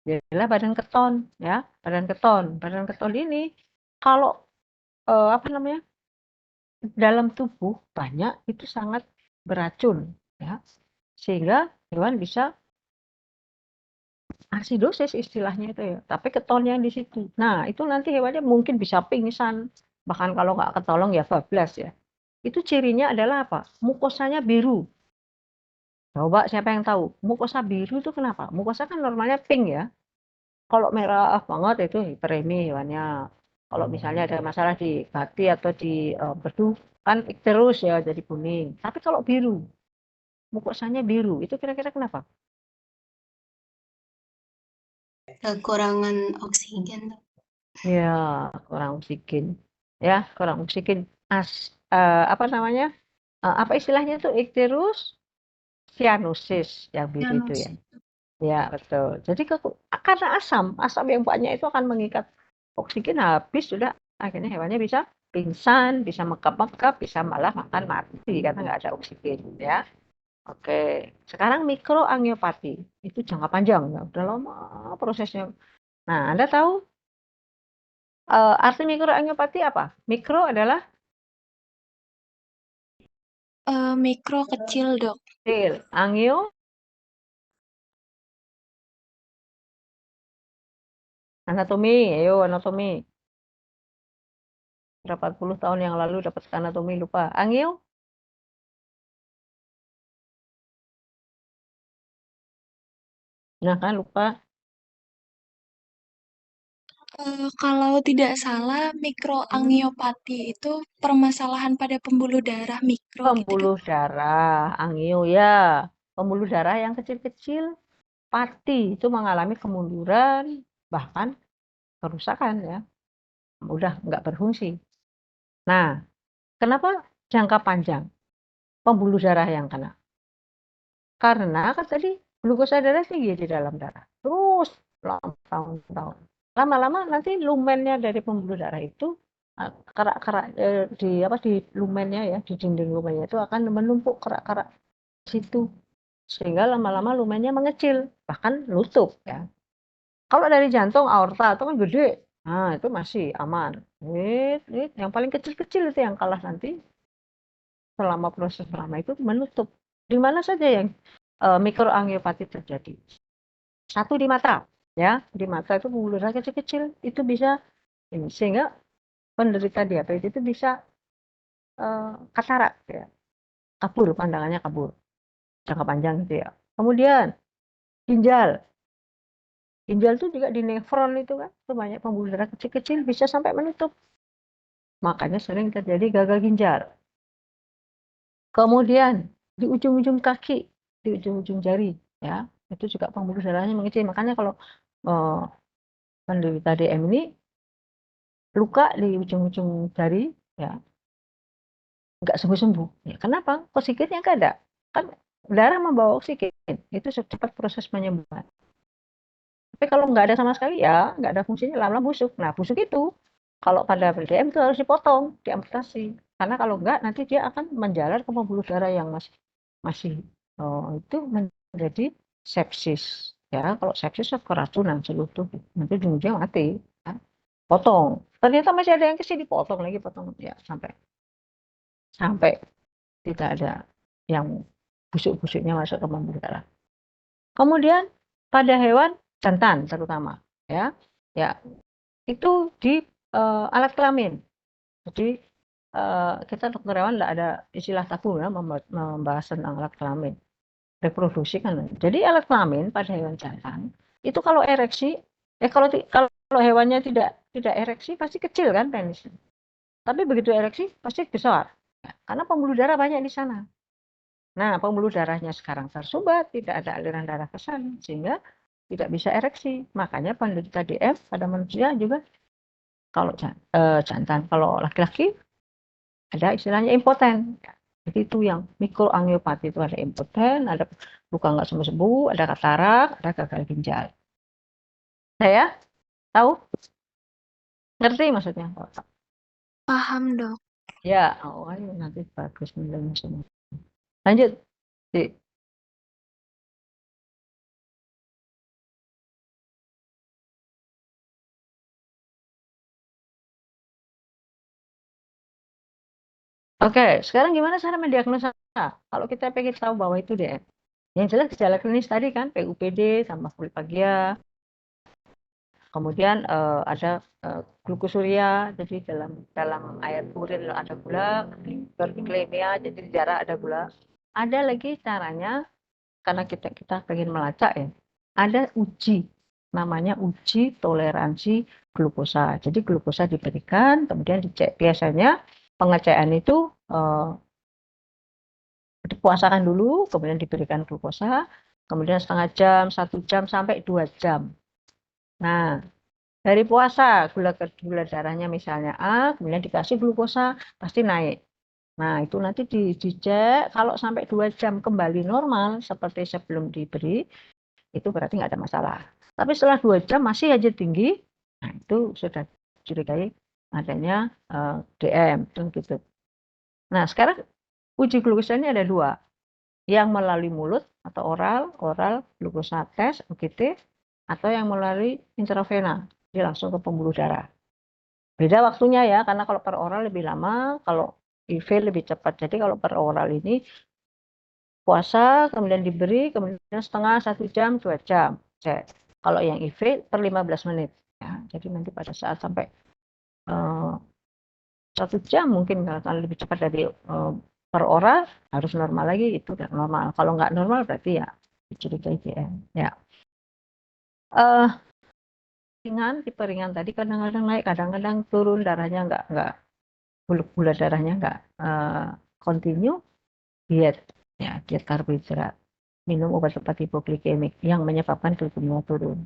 Adalah badan keton, ya, badan keton. Badan keton ini kalau apa namanya dalam tubuh banyak itu sangat beracun, ya, sehingga hewan bisa asidosis istilahnya itu ya, tapi ketonnya di situ. Nah, itu nanti hewannya mungkin bisa pingsan, bahkan kalau nggak ketolong ya bablas ya. Itu cirinya adalah apa? Mukosanya biru. Coba siapa yang tahu? Mukosa biru itu kenapa? Mukosa kan normalnya pink ya. Kalau merah banget itu hiperemi hewannya. Kalau misalnya ada masalah di hati atau di bedu kan terus ya jadi kuning. Tapi kalau biru, mukosanya biru, itu kira-kira kenapa? Kekurangan oksigen. Ya, kurang oksigen. Ya, kurang oksigen. Apa namanya? Apa istilahnya itu ikterus cyanosis yang biru itu ya. Ya, betul. Jadi karena asam yang banyak itu akan mengikat oksigen habis sudah akhirnya hewannya bisa pingsan, bisa mekap-mekap, bisa malah makan mati karena nggak ada oksigen ya. Oke, sekarang mikroangiopati itu jangka panjang ya, udah lama prosesnya. Nah, Anda tahu arti mikroangiopati apa? Mikro adalah Mikro kecil, Dok. kecil, angio anatomi, ayo anatomi. Berapa puluh tahun yang lalu dapat anatomi lupa. Angio? Nah kan lupa. Kalau tidak salah, mikroangiopati itu permasalahan pada pembuluh darah mikro gitu, Dok. Pembuluh darah, angio ya. Pembuluh darah yang kecil-kecil, pati itu mengalami kemunduran, bahkan kerusakan ya. Udah nggak berfungsi. Nah, kenapa jangka panjang pembuluh darah yang kena? Karena kan tadi glukosa darah tinggi di dalam darah. Terus tahun-tahun. Lama-lama nanti lumennya dari pembuluh darah itu kerak-kerak di lumennya ya, di dinding lumennya itu akan menumpuk kerak-kerak situ sehingga lama-lama lumennya mengecil, bahkan nutup ya. Kalau dari jantung aorta itu kan gede. Nah, itu masih aman. Yang paling kecil-kecil itu yang kalah nanti selama proses lama itu menutup. Di mana saja yang mikroangiopati terjadi? Satu di mata, ya. Di mata itu pembuluh darah kecil-kecil itu bisa ini sehingga penderita diabetes itu bisa katarak ya. Kabur pandangannya kabur. Jangka panjang gitu ya. Kemudian ginjal. Ginjal itu juga di nefron itu kan, itu banyak pembuluh darah kecil-kecil bisa sampai menutup. Makanya sering terjadi gagal ginjal. Kemudian di ujung-ujung kaki, di ujung-ujung jari, ya itu juga pembuluh darahnya mengecil. Makanya kalau penderita DM ini luka di ujung-ujung jari, ya nggak sembuh-sembuh. Ya, kenapa? Oksigennya nggak ada. Kan darah membawa oksigen, itu cepat proses penyembuhan. Tapi kalau nggak ada sama sekali, ya nggak ada fungsinya, lama-lama busuk. Nah, busuk itu kalau pada BDM itu harus dipotong, diamputasi. Karena kalau nggak, nanti dia akan menjalar ke pembuluh darah yang masih itu menjadi sepsis. Ya, kalau sepsis keracunan seluruh tubuh, nanti ujung-ujungnya mati. Ya. Potong. Ternyata masih ada yang kesini, dipotong lagi, potong ya sampai tidak ada yang busuk-busuknya masuk ke pembuluh darah. Kemudian pada hewan jantan terutama, ya itu di alat kelamin. Jadi kita dokter hewan tidak ada istilah tabu ya membahas tentang alat kelamin. Reproduksi kan. Jadi alat kelamin pada hewan jantan itu kalau ereksi, kalau hewannya tidak ereksi pasti kecil kan penisnya. Tapi begitu ereksi pasti besar. Ya, karena pembuluh darah banyak di sana. Nah, pembuluh darahnya sekarang tersumbat, tidak ada aliran darah ke sana, sehingga tidak bisa ereksi. Makanya penderita DM pada manusia juga kalau jantan, kalau laki-laki ada istilahnya impoten. Jadi itu yang mikroangiopati itu ada impoten, ada luka nggak sembuh-sembuh, ada katarak, ada gagal ginjal. Saya tahu? Ngerti maksudnya? Paham, Dok. Ya, oh, ayo nanti bagus nilainya semua. Lanjut, Dik. Oke, sekarang gimana cara mendiagnosa? Kalau kita pengen tahu bahwa itu DM. Yang jelas gejala klinis tadi kan PUPD tambah polifagia. Kemudian ada glukosuria, jadi dalam air urin ada gula, hiperglikemia, jadi di darah ada gula. Ada lagi caranya, karena kita pengen melacak ya, ada uji, namanya uji toleransi glukosa. Jadi glukosa diberikan, kemudian dicek. Biasanya pengecekan itu dipuasakan dulu, kemudian diberikan glukosa, kemudian setengah jam, 1 jam, sampai 2 jam. Nah, dari puasa, gula darahnya misalnya A, kemudian dikasih glukosa, pasti naik. Nah, itu nanti dicek, kalau sampai 2 jam kembali normal, seperti sebelum diberi, itu berarti nggak ada masalah. Tapi setelah 2 jam masih aja tinggi, nah itu sudah curigai adanya DM. Gitu. Nah, sekarang uji glukosa ini ada 2. Yang melalui mulut atau oral glukosa tes, UGT, atau yang melalui intravena, jadi langsung ke pembuluh darah. Beda waktunya ya, karena kalau per oral lebih lama, kalau IV lebih cepat. Jadi kalau per oral ini puasa, kemudian diberi, kemudian setengah, 1 jam, 2 jam. Cek. Kalau yang IV per 15 menit. Ya, jadi nanti pada saat sampai 1 jam mungkin kalau lebih cepat dari per oral, harus normal lagi, itu udah normal. Kalau nggak normal berarti ya dicurigai DM. Ya. Tipe ringan tadi kadang-kadang naik, kadang-kadang turun, darahnya nggak gula darahnya nggak continue, diet karbohidrat, minum obat-obat hipoglikemik yang menyebabkan glikemia turun.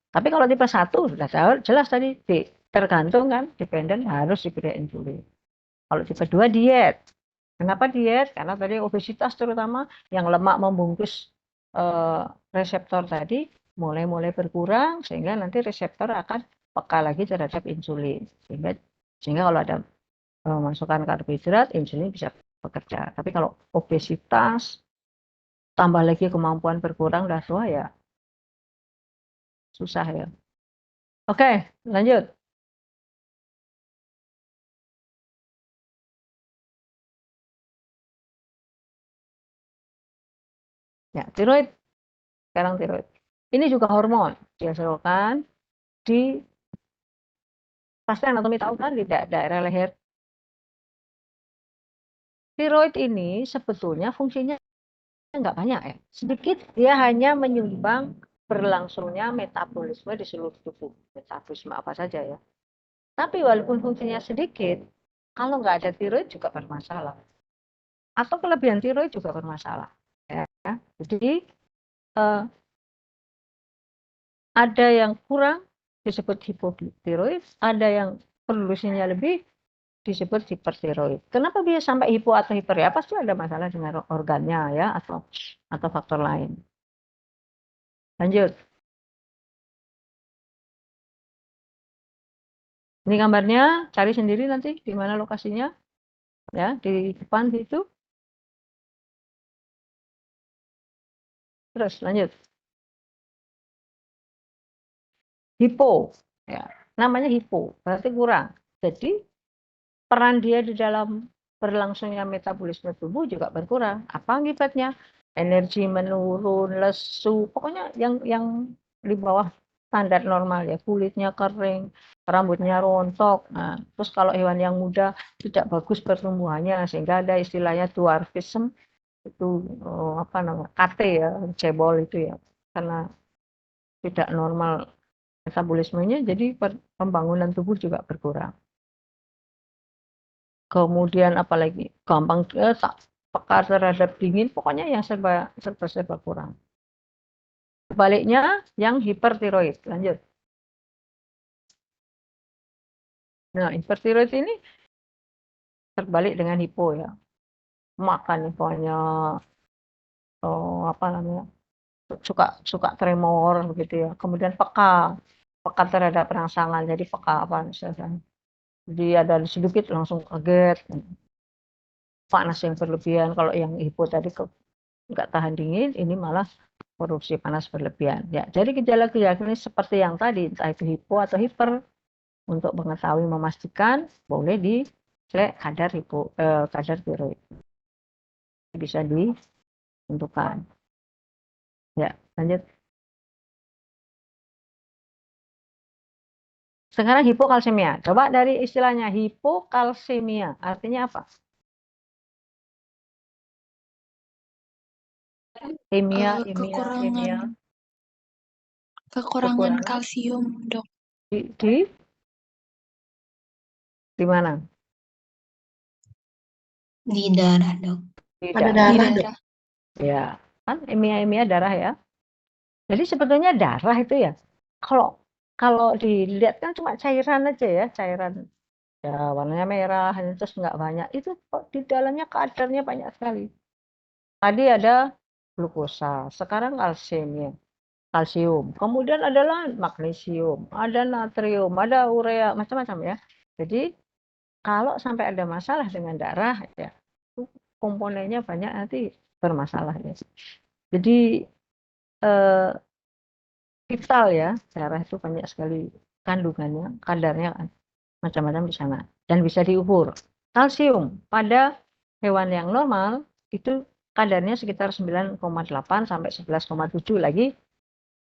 Tapi kalau tipe 1 sudah jelas tadi, tergantung kan, dependen, harus diberi insulin. Kalau tipe 2 diet. Kenapa diet? Karena tadi obesitas terutama, yang lemak membungkus reseptor tadi mulai berkurang, sehingga nanti reseptor akan peka lagi terhadap insulin. Sehingga kalau ada masukan karbohidrat, insulin bisa bekerja. Tapi kalau obesitas, tambah lagi kemampuan berkurang, udah tua ya susah ya. Oke, lanjut. Ya, tiroid. Sekarang tiroid. Ini juga hormon dihasilkan di, pasti anatomi tahu kan, di daerah leher. Tiroid ini sebetulnya fungsinya nggak banyak ya, sedikit. Dia hanya menyumbang berlangsungnya metabolisme di seluruh tubuh, metabolisme apa saja ya. Tapi walaupun fungsinya sedikit, kalau nggak ada tiroid juga bermasalah, atau kelebihan tiroid juga bermasalah ya. Jadi ada yang kurang disebut hipotiroid, ada yang produksinya lebih disebut hipertiroid. Kenapa bisa sampai hipo atau hiper? Ya pasti ada masalah dengan organnya ya, atau faktor lain. Lanjut. Ini gambarnya, cari sendiri nanti di mana lokasinya. Ya, di depan situ. Terus lanjut. Hipo, ya. Namanya hipo, berarti kurang. Jadi peran dia di dalam berlangsungnya metabolisme tubuh juga berkurang. Apa akibatnya? Energi menurun, lesu, pokoknya yang di bawah standar normal ya, kulitnya kering, rambutnya rontok. Nah, terus kalau hewan yang muda tidak bagus pertumbuhannya, sehingga ada istilahnya dwarfism, itu apa namanya, KT ya, cebol itu ya, karena tidak normal metabolismenya, jadi pembangunan tubuh juga berkurang. Kemudian apalagi gampang tak peka terhadap dingin, pokoknya yang serba kurang. Sebaliknya yang hipertiroid. Lanjut. Nah, hipertiroid ini terbalik dengan hipo ya. Makan banyak, apa namanya, suka tremor begitu ya. Kemudian peka terhadap rangsangan. Jadi peka apa misalnya. Jadi ada sedikit langsung kaget. Panas yang berlebihan. Kalau yang hipo tadi nggak tahan dingin, ini malah produksi panas berlebihan. Ya, jadi gejala-gejala ini seperti yang tadi, entah itu hipo atau hiper. Untuk mengetahui memastikan boleh dicek kadar tiroid. Bisa ditentukan. Ya, lanjut. Sekarang hipokalsemia. Coba dari istilahnya hipokalsemia. Artinya apa? Kekurangan kalsium, dok. Di mana? Di darah, dok. Pada darah, dok. Ya, kan emia darah ya. Jadi sebetulnya darah itu ya, kalau dilihat kan cuma cairan aja ya, cairan ya warnanya merah, terus nggak banyak. Itu kok di dalamnya kadarnya banyak sekali. Tadi ada glukosa, sekarang kalsium, kemudian adalah magnesium, ada natrium, ada urea, macam-macam ya. Jadi kalau sampai ada masalah dengan darah ya, komponennya banyak nanti bermasalah ya. Jadi vital ya, darah itu banyak sekali kandungannya, kadarnya kan macam-macam di sana dan bisa diukur. Kalsium pada hewan yang normal itu kadarnya sekitar 9,8 sampai 11,7 lagi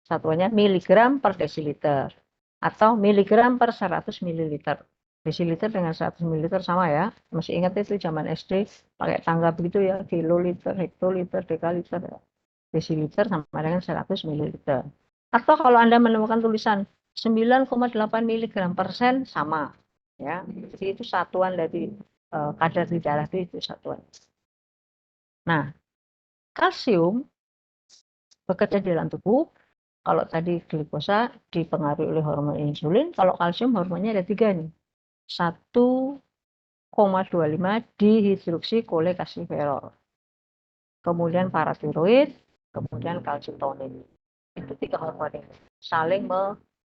satuannya miligram per desiliter atau miligram per 100 mililiter. Desiliter dengan 100 mililiter sama ya. Masih ingat itu zaman SD pakai tangga begitu ya, kiloliter, hektoliter, dekaliter ya. Desiliter sama dengan 100 mililiter. Atau kalau Anda menemukan tulisan 9,8 mg/% sama ya. Jadi itu satuan dari kadar di darah itu satuan. Nah, kalsium bekerja di dalam tubuh. Kalau tadi glukosa dipengaruhi oleh hormon insulin, kalau kalsium hormonnya ada 3 nih. 1,25 dihidroksikolekasiferol. Kemudian paratiroid, kemudian kalsitonin. Itu 3 hormon ini saling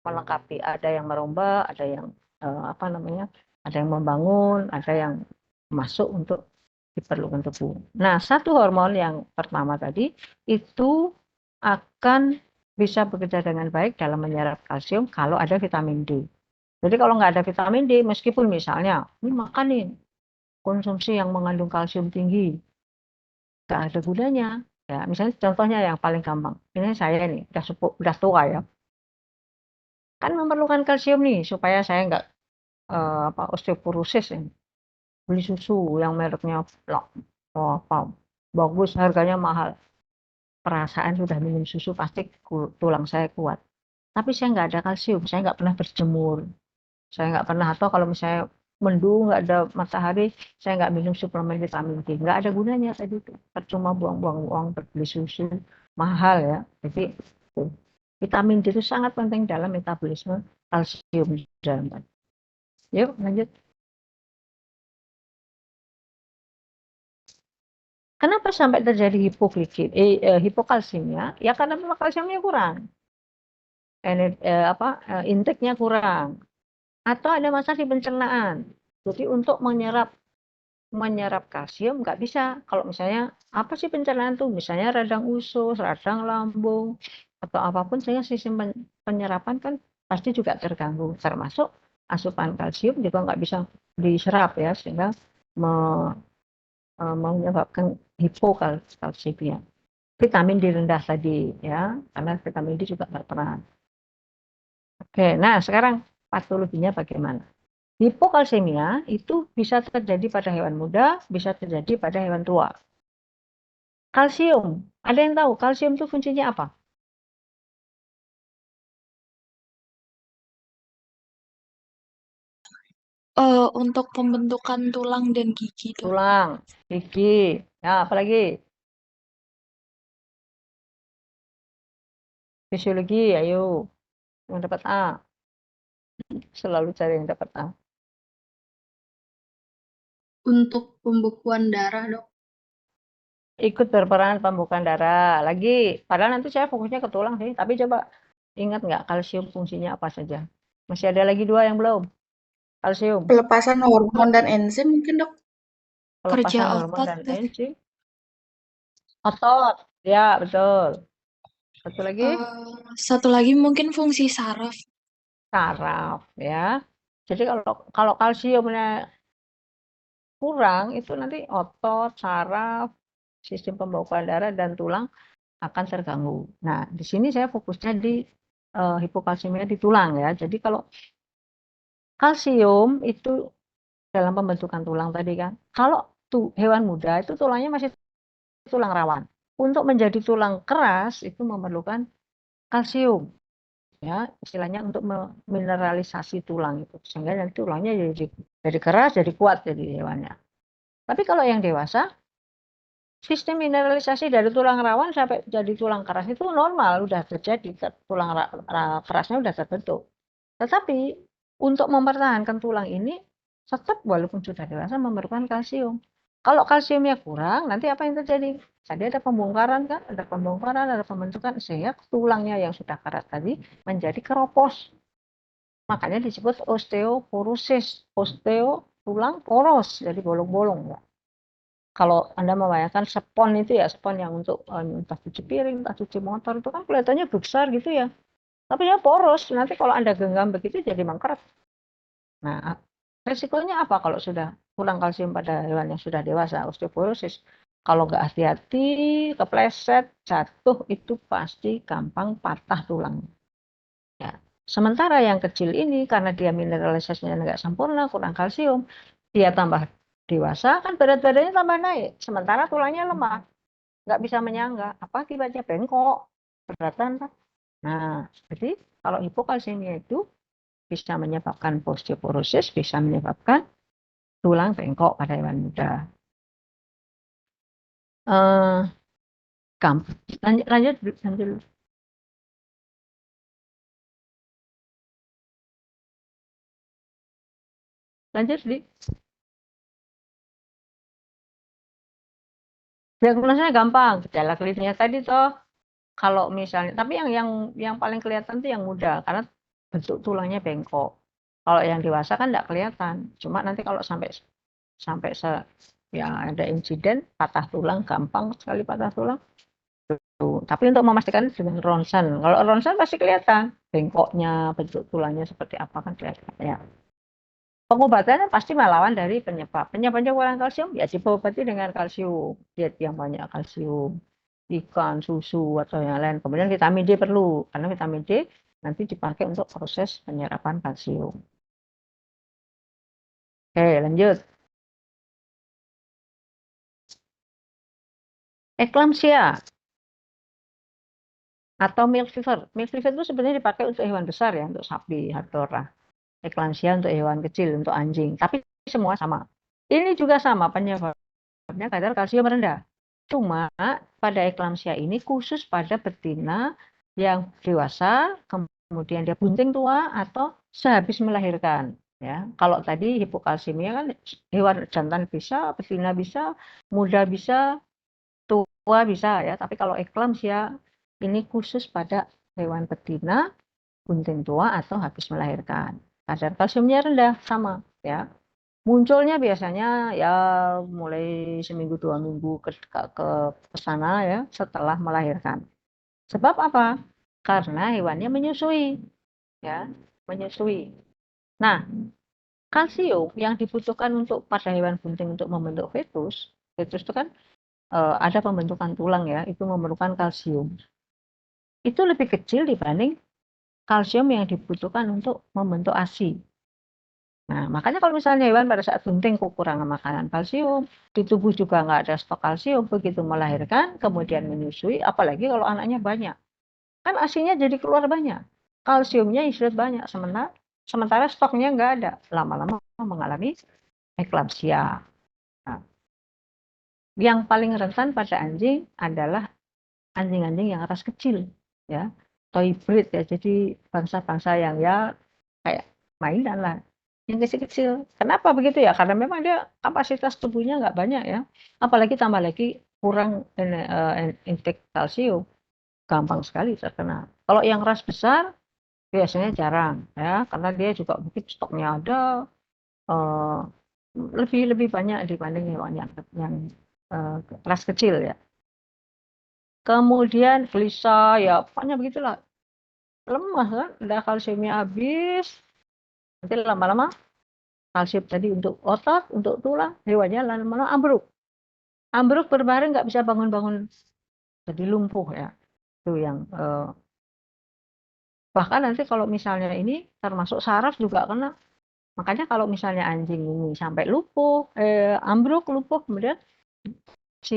melengkapi. Ada yang merombak, ada yang ada yang membangun, ada yang masuk untuk diperlukan tubuh. Nah, satu hormon yang pertama tadi itu akan bisa bekerja dengan baik dalam menyerap kalsium kalau ada vitamin D. Jadi kalau nggak ada vitamin D, meskipun misalnya ini makanin konsumsi yang mengandung kalsium tinggi, nggak ada gunanya. Ya, misalnya contohnya yang paling gampang, ini saya nih udah tua ya, kan memerlukan kalsium nih supaya saya nggak osteoporosis ini. Beli susu yang mereknya bagus, harganya mahal. Perasaan sudah minum susu pasti tulang saya kuat. Tapi saya nggak ada kalsium, saya nggak pernah berjemur, saya nggak pernah, atau kalau misalnya mendung nggak ada matahari, saya nggak minum suplemen vitamin D, nggak ada gunanya tadi itu, percuma buang-buang uang beli susu mahal ya. Jadi vitamin D itu sangat penting dalam metabolisme kalsium di dalam badan. Yuk lanjut. Kenapa sampai terjadi hipokalsemia? Ya karena memang kalsiumnya kurang, intake-nya kurang, atau ada masalah di pencernaan. Jadi untuk menyerap kalsium nggak bisa. Kalau misalnya apa sih pencernaan tuh? Misalnya radang usus, radang lambung, atau apapun, sehingga sistem penyerapan kan pasti juga terganggu. Termasuk asupan kalsium juga nggak bisa diserap ya, sehingga menyebabkan hipokalsemia. Vitamin D rendah tadi ya, karena vitamin D juga berperan. Oke, nah sekarang patologinya bagaimana? Hipokalsemia itu bisa terjadi pada hewan muda, bisa terjadi pada hewan tua. Kalsium, ada yang tahu kalsium itu fungsinya apa? Untuk pembentukan tulang dan gigi. Tulang, gigi, ya apalagi? Fisiologi, ayo. Yang dapat A. Selalu cari yang dapat A. Untuk pembekuan darah, Dok. Ikut berperan pembukaan darah. Lagi, padahal nanti saya fokusnya ke tulang sih. Tapi coba ingat nggak kalsium fungsinya apa saja? Masih ada lagi 2 yang belum. Kalsium, Pelepasan hormon dan enzim mungkin, Dok. Kerja pelepasan hormon otot, dan Dok. enzim. Otot, ya betul. Satu lagi, Satu lagi mungkin fungsi saraf. saraf, ya. Jadi kalau kalsiumnya kurang, itu nanti otot, saraf, sistem pembekuan darah dan tulang akan terganggu. Nah, di sini saya fokusnya di hipokalsiemia di tulang ya. Jadi kalau kalsium itu dalam pembentukan tulang tadi kan. Kalau hewan muda itu tulangnya masih tulang rawan. Untuk menjadi tulang keras itu memerlukan kalsium. Ya, istilahnya untuk mineralisasi tulang itu sehingga nanti tulangnya jadi keras, jadi kuat jadi hewannya. Tapi kalau yang dewasa, sistem mineralisasi dari tulang rawan sampai jadi tulang keras itu normal, udah terjadi, tulang kerasnya udah terbentuk. Tetapi untuk mempertahankan tulang ini tetap walaupun sudah dewasa memerlukan kalsium. Kalau kalsiumnya kurang, nanti apa yang terjadi? Tadi ada pembongkaran kan, ada pembongkaran, ada pembentukan sehingga tulangnya yang sudah keras tadi menjadi keropos. Makanya disebut osteoporosis, tulang poros, jadi bolong-bolong ya. Kalau Anda membayangkan spons itu ya, spons yang untuk entah cuci piring, entah cuci motor itu kan kelihatannya besar gitu ya. Tapi ya poros, nanti kalau Anda genggam begitu jadi mangkrak. Nah, resikonya apa kalau sudah kurang kalsium pada hewan yang sudah dewasa, osteoporosis? Kalau nggak hati-hati, kepleset, jatuh, itu pasti gampang patah tulang. Ya. Sementara yang kecil ini, karena dia mineralisasinya nggak sempurna, kurang kalsium, dia tambah dewasa, kan berat badannya tambah naik. Sementara tulangnya lemah, nggak bisa menyangga. Apa akibatnya? Bengkok, beratan. Nah, jadi kalau hipokalsiemia itu bisa menyebabkan osteoporosis, bisa menyebabkan tulang bengkok pada hewan muda. Lanjut. Lanjut, Di. Diagnosanya gampang, gejala klinisnya tadi toh. Kalau misalnya, tapi yang paling kelihatan tuh yang muda, karena bentuk tulangnya bengkok. Kalau yang dewasa kan nggak kelihatan. Cuma nanti kalau sampai ya ada insiden patah tulang, gampang sekali patah tulang. Tuh. Tapi untuk memastikan dengan ronsen. Kalau ronsen pasti kelihatan bengkoknya, bentuk tulangnya seperti apa kan kelihatan ya. Pengobatannya pasti melawan dari penyebab. Penyebabnya kurang kalsium, ya diobati dengan kalsium. Diet yang banyak kalsium, ikan, susu, atau yang lain. Kemudian vitamin D perlu, karena vitamin D nanti dipakai untuk proses penyerapan kalsium. Oke, lanjut. Eklamsia atau milk fever. Milk fever itu sebenarnya dipakai untuk hewan besar ya, untuk sapi, hadora. Eklamsia untuk hewan kecil, untuk anjing. Tapi semua sama. Ini juga sama penyebabnya kadar kalsium rendah. Cuma pada eklamsia ini khusus pada betina yang dewasa, kemudian dia bunting tua atau sehabis melahirkan. Ya, kalau tadi hipokalsiemia kan hewan jantan bisa, betina bisa, muda bisa, tua bisa ya. Tapi kalau eklamsia ini khusus pada hewan betina, bunting tua atau habis melahirkan. Kadar kalsiumnya rendah sama ya. Munculnya biasanya ya mulai seminggu 2 minggu ke sana ya setelah melahirkan. Sebab apa? Karena hewannya menyusui ya, menyusui. Nah, kalsium yang dibutuhkan untuk pada hewan bunting untuk membentuk fetus itu kan ada pembentukan tulang ya, itu memerlukan kalsium. Itu lebih kecil dibanding kalsium yang dibutuhkan untuk membentuk ASI. Nah, makanya kalau misalnya hewan pada saat bunting kekurangan makanan kalsium, di tubuh juga nggak ada stok kalsium, begitu melahirkan, kemudian menyusui, apalagi kalau anaknya banyak. Kan ASINya jadi keluar banyak, kalsiumnya istirahat banyak, sementara stoknya nggak ada, lama-lama mengalami eklamsia. Nah, yang paling rentan pada anjing adalah anjing-anjing yang ras kecil, ya, atau hibrid ya. Jadi bangsa-bangsa yang ya kayak mainan lah, yang kecil-kecil. Kenapa begitu ya? Karena memang dia kapasitas tubuhnya nggak banyak ya. Apalagi tambah lagi kurang intake kalsium, gampang sekali terkena. Kalau yang ras besar biasanya jarang ya, karena dia juga mungkin stoknya ada eh, lebih lebih banyak dibanding hewan yang ras kecil ya. Kemudian gelisah ya, pokoknya begitulah, lemah kan, udah kalsiumnya habis, nanti lama-lama kalsium tadi untuk otot, untuk tulang, hewannya lama-lama ambruk. Ambruk berbaring nggak bisa bangun-bangun, jadi lumpuh ya. Itu yang bahkan nanti kalau misalnya ini termasuk saraf juga kena. Makanya kalau misalnya anjing ini sampai lumpuh, ambruk, lumpuh, kemudian si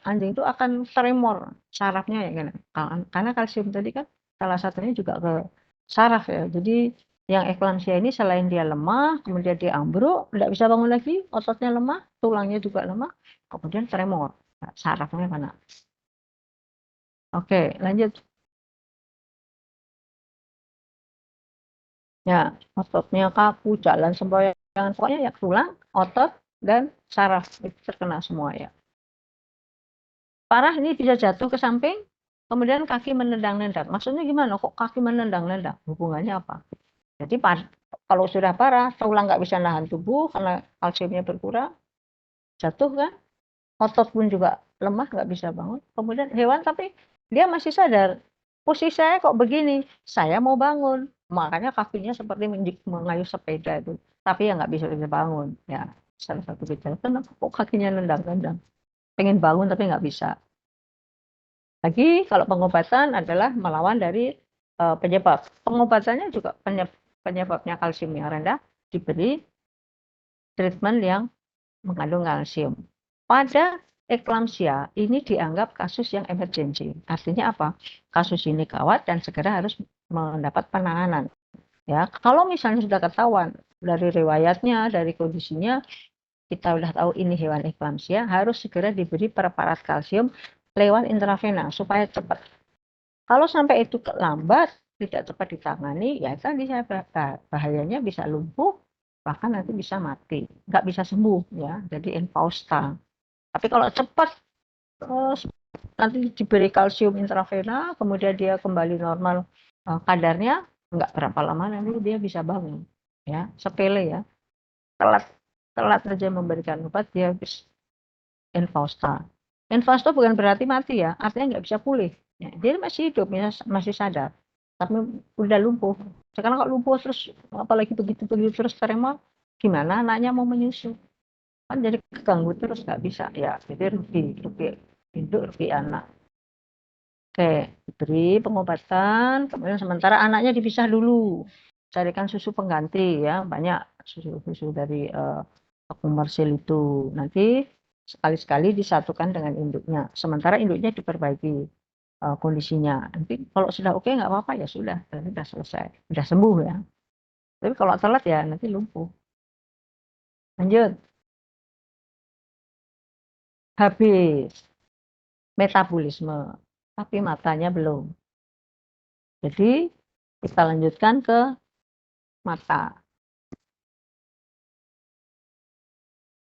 anjing itu akan tremor sarafnya ya kan. Karena kalsium tadi kan salah satunya juga ke saraf ya. Jadi yang eklamsia ini selain dia lemah, kemudian dia ambruk, tidak bisa bangun lagi, ototnya lemah, tulangnya juga lemah, kemudian tremor, nah, sarafnya kena. Oke, lanjut. Ya, ototnya kaku, jalan sembarangan, pokoknya ya tulang, otot, dan saraf itu terkena semua ya. Parah ini bisa jatuh ke samping, kemudian kaki menendang-nendang. Maksudnya gimana? Kok kaki menendang-nendang? Hubungannya apa? Jadi kalau sudah parah, tulang nggak bisa nahan tubuh karena kalsiumnya berkurang, jatuh kan? Otot pun juga lemah, nggak bisa bangun. Kemudian hewan tapi dia masih sadar. Posisi saya kok begini, saya mau bangun. Makanya kakinya seperti mengayuh sepeda itu. Tapi ya nggak bisa bangun. Ya, salah satu gejala. Kenapa kok kakinya nendang-nendang? Pengen bangun tapi nggak bisa. Lagi kalau pengobatan adalah melawan dari penyebab. Pengobatannya juga penyebabnya kalsium yang rendah, diberi treatment yang mengandung kalsium. Pada eklamsia ini dianggap kasus yang emergensi. Artinya apa? Kasus ini gawat dan segera harus mendapat penanganan. Ya, kalau misalnya sudah ketahuan dari riwayatnya, dari kondisinya, kita sudah tahu ini hewan eklamsia, harus segera diberi preparat kalsium lewat intravena supaya cepat. Kalau sampai itu lambat, tidak cepat ditangani, ya tadi saya bahayanya bisa lumpuh, bahkan nanti bisa mati, nggak bisa sembuh ya, jadi infausta. Tapi kalau cepat nanti diberi kalsium intravena, kemudian dia kembali normal kadarnya, nggak berapa lama nanti dia bisa bangun. Ya, sepele ya. Telat telat saja memberikan obat dia habis infausta. Infausta bukan berarti mati ya, artinya nggak bisa pulih. Ya, dia masih hidup, masih sadar, tapi udah lumpuh. Sekarang kalau lumpuh terus, apalagi begitu terus tremor, gimana anaknya mau menyusu? Kan jadi keganggu terus nggak bisa ya. Jadi rugi induk, rugi anak. Oke, diberi pengobatan, kemudian sementara anaknya dipisah dulu. Carikan susu pengganti ya, banyak susu dari komersil itu. Nanti sekali-sekali disatukan dengan induknya. Sementara induknya diperbaiki kondisinya. Nanti kalau sudah oke nggak apa-apa ya sudah selesai, sudah sembuh ya. Tapi kalau telat ya nanti lumpuh. Lanjut, habis metabolisme, tapi matanya belum. Jadi kita lanjutkan ke mata.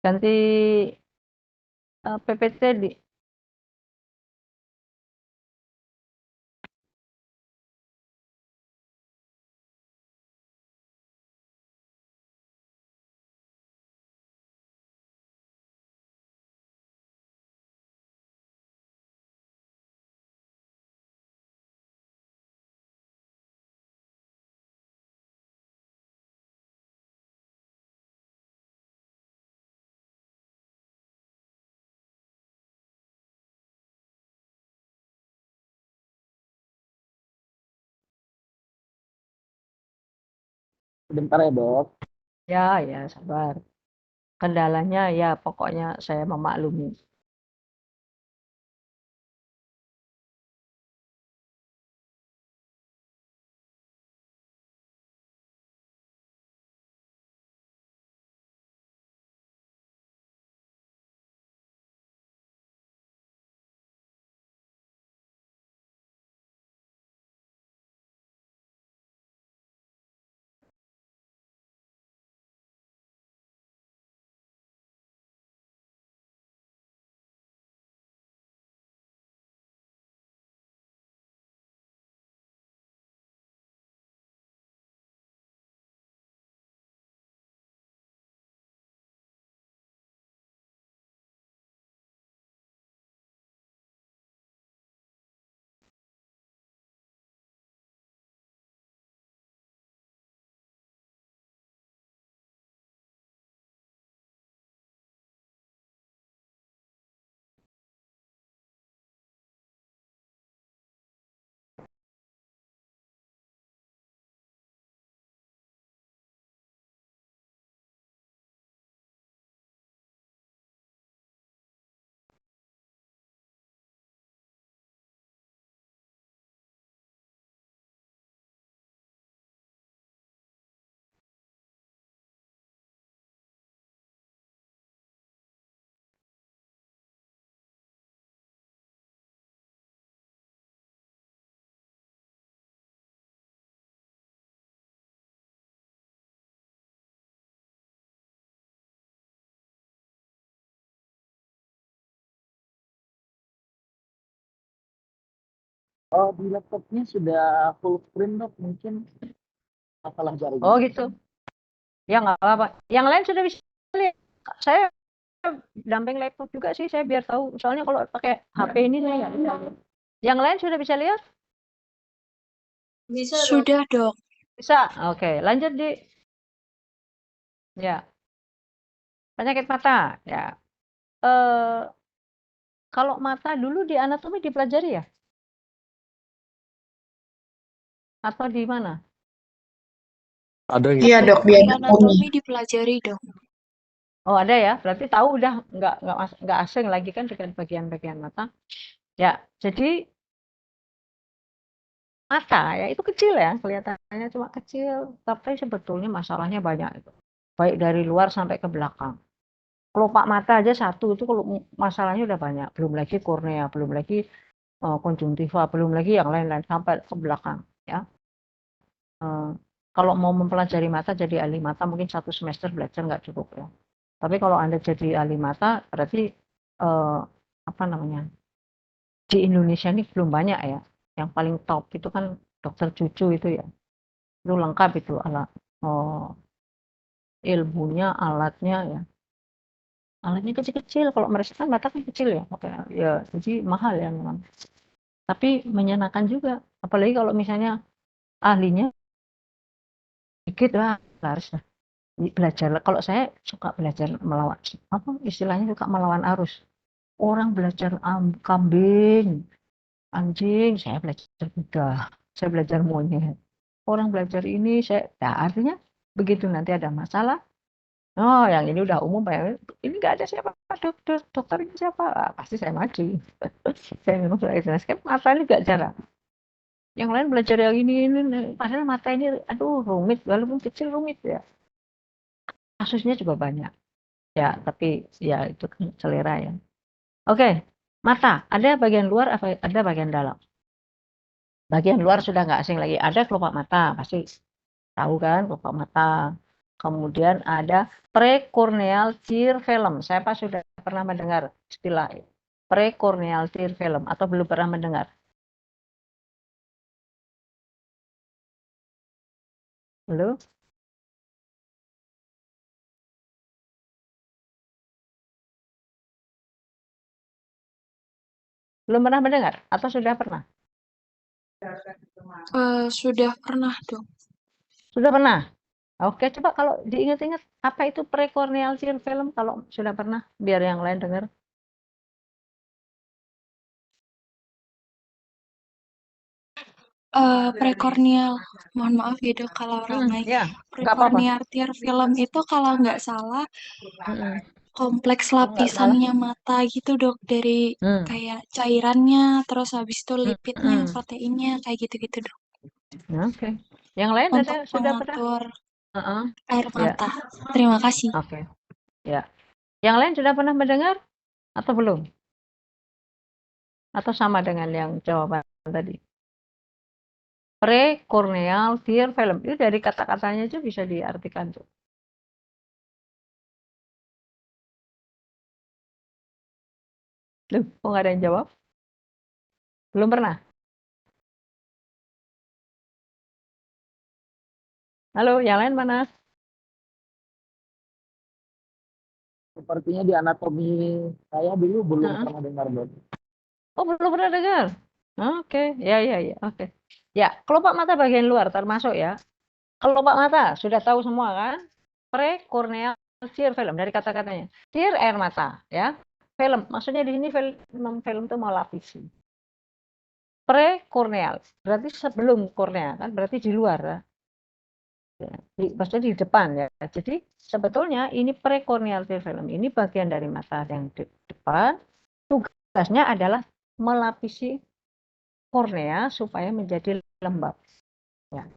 Ganti PPT di Sebentar ya, Dok. ya sabar. Kendalanya ya pokoknya saya memaklumi. Oh, di laptopnya sudah full screen dok, mungkin masalah jaringan. Oh gitu. Ya nggak apa-apa. Yang lain sudah bisa lihat. Saya damping laptop juga sih, saya biar tahu. Soalnya kalau pakai HP ini saya nggak bisa lihat. Yang lain sudah bisa lihat? Bisa, Dok. Sudah, Dok. Bisa. Oke, lanjut di. Ya, penyakit mata. Ya. Kalau mata dulu di anatomi dipelajari ya? Atau di mana? Ada ya? Iya dok, Di dia anatomi dipelajari, Dok. Oh ada ya, berarti tahu udah nggak asing lagi kan dengan bagian-bagian mata. Ya, jadi mata ya itu kecil ya, kelihatannya cuma kecil, tapi sebetulnya masalahnya banyak itu. Baik dari luar sampai ke belakang. Kelopak mata aja satu itu kalau masalahnya udah banyak, belum lagi kornea, belum lagi konjungtiva, belum lagi yang lain-lain sampai ke belakang ya. Kalau mau mempelajari mata jadi ahli mata mungkin 1 semester belajar nggak cukup ya. Tapi kalau Anda jadi ahli mata berarti apa namanya? Di Indonesia ini belum banyak ya. Yang paling top itu kan dokter cucu itu ya. Itu lengkap itu alat ilmunya, alatnya ya. Alatnya kecil-kecil. Kalau mereka kan mata kan kecil ya. Oke, ya jadi mahal ya memang. Tapi menyenangkan juga. Apalagi kalau misalnya ahlinya dikit lah, harus lah. Belajar. Kalau saya suka belajar melawan apa istilahnya suka melawan arus. Orang belajar kambing, anjing, saya belajar kuda, saya belajar monyet. Orang belajar ini, nah artinya begitu nanti ada masalah, oh yang ini udah umum, ini nggak ada siapa, dokter ini siapa, pasti saya maju. Saya memang sudah jelaskan, mata ini nggak jarang. Yang lain belajar yang ini, padahal mata ini, aduh rumit, walaupun kecil rumit ya. Kasusnya juga banyak. Ya, tapi ya itu kan selera ya. Oke, mata, ada bagian luar, ada bagian dalam. Bagian luar sudah nggak asing lagi. Ada kelopak mata, pasti tahu kan kelopak mata. Kemudian ada precorneal tear film. Siapa sudah pernah mendengar istilah precorneal tear film atau belum pernah mendengar? Halo? Belum pernah mendengar atau sudah pernah? Sudah pernah, Dok. Sudah pernah? Oke, coba kalau diingat-ingat apa itu precorneal tear film kalau sudah pernah, biar yang lain dengar. Prekorneal, mohon maaf ya Dok kalau ramai. Ya, nggak apa-apa. Prekorneal tear film itu kalau nggak salah kompleks Kalau nggak salah. lapisannya mata gitu Dok, dari kayak cairannya, terus habis itu lipidnya, proteinnya, kayak gitu-gitu Dok. Oke. Yang lain Untuk ada sudah pernah? mengatur air mata. Ya. Terima kasih. Oke. Ya. Yang lain sudah pernah mendengar atau belum? Atau sama dengan yang jawaban tadi? Precorneal tear film. Itu dari kata-katanya aja bisa diartikan tuh. Loh, kok nggak ada yang jawab? Belum pernah? Halo, yang lain mana? Sepertinya di anatomi saya dulu belum pernah dengar dok. Oh, belum pernah dengar. Oke, ya, oke. Ya, kelopak mata bagian luar termasuk ya. Kelopak mata sudah tahu semua kan? Precorneal tear film dari kata-katanya. Tear air mata ya. Film, maksudnya di sini film itu melapisi. Precorneal berarti sebelum kornea kan, berarti di luar ya. Maksudnya di depan ya. Jadi sebetulnya ini precorneal tear film ini bagian dari mata yang di depan. Tugasnya adalah melapisi kornea supaya menjadi lembab. Ya.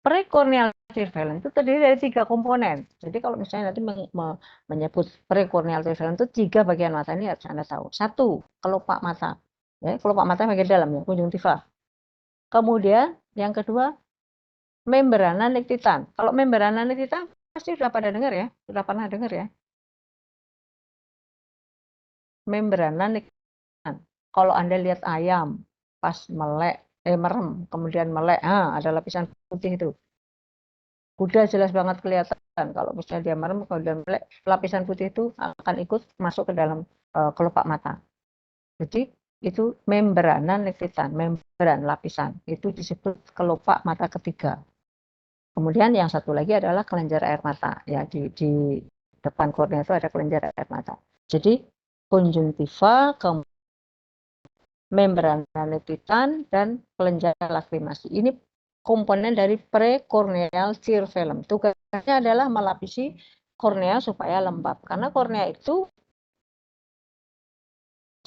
Precorneal tear film itu terdiri dari 3 komponen. Jadi kalau misalnya nanti menyebut precorneal tear film itu 3 bagian mata, ini harus Anda tahu. 1, kelopak mata. Ya, kelopak mata bagian dalam ya, konjungtiva. Kemudian yang kedua, membrana nictitan. Kalau membrana nictitan pasti sudah pada dengar ya, sudah pernah dengar ya. Membrana nictitan. Kalau Anda lihat ayam, pas melek, merem, kemudian melek, ada lapisan putih itu. Kuda jelas banget kelihatan kalau misalnya dia merem, kemudian melek, lapisan putih itu akan ikut masuk ke dalam kelopak mata. Jadi itu membrana nektitan, membran lapisan, itu disebut kelopak mata ketiga. Kemudian yang satu lagi adalah kelenjar air mata, ya di depan kornea itu ada kelenjar air mata. Jadi konjungtiva, membrana nektitan, dan kelenjar lakrimasi. Ini komponen dari prekorneal tear film. Tugasnya adalah melapisi kornea supaya lembab. Karena kornea itu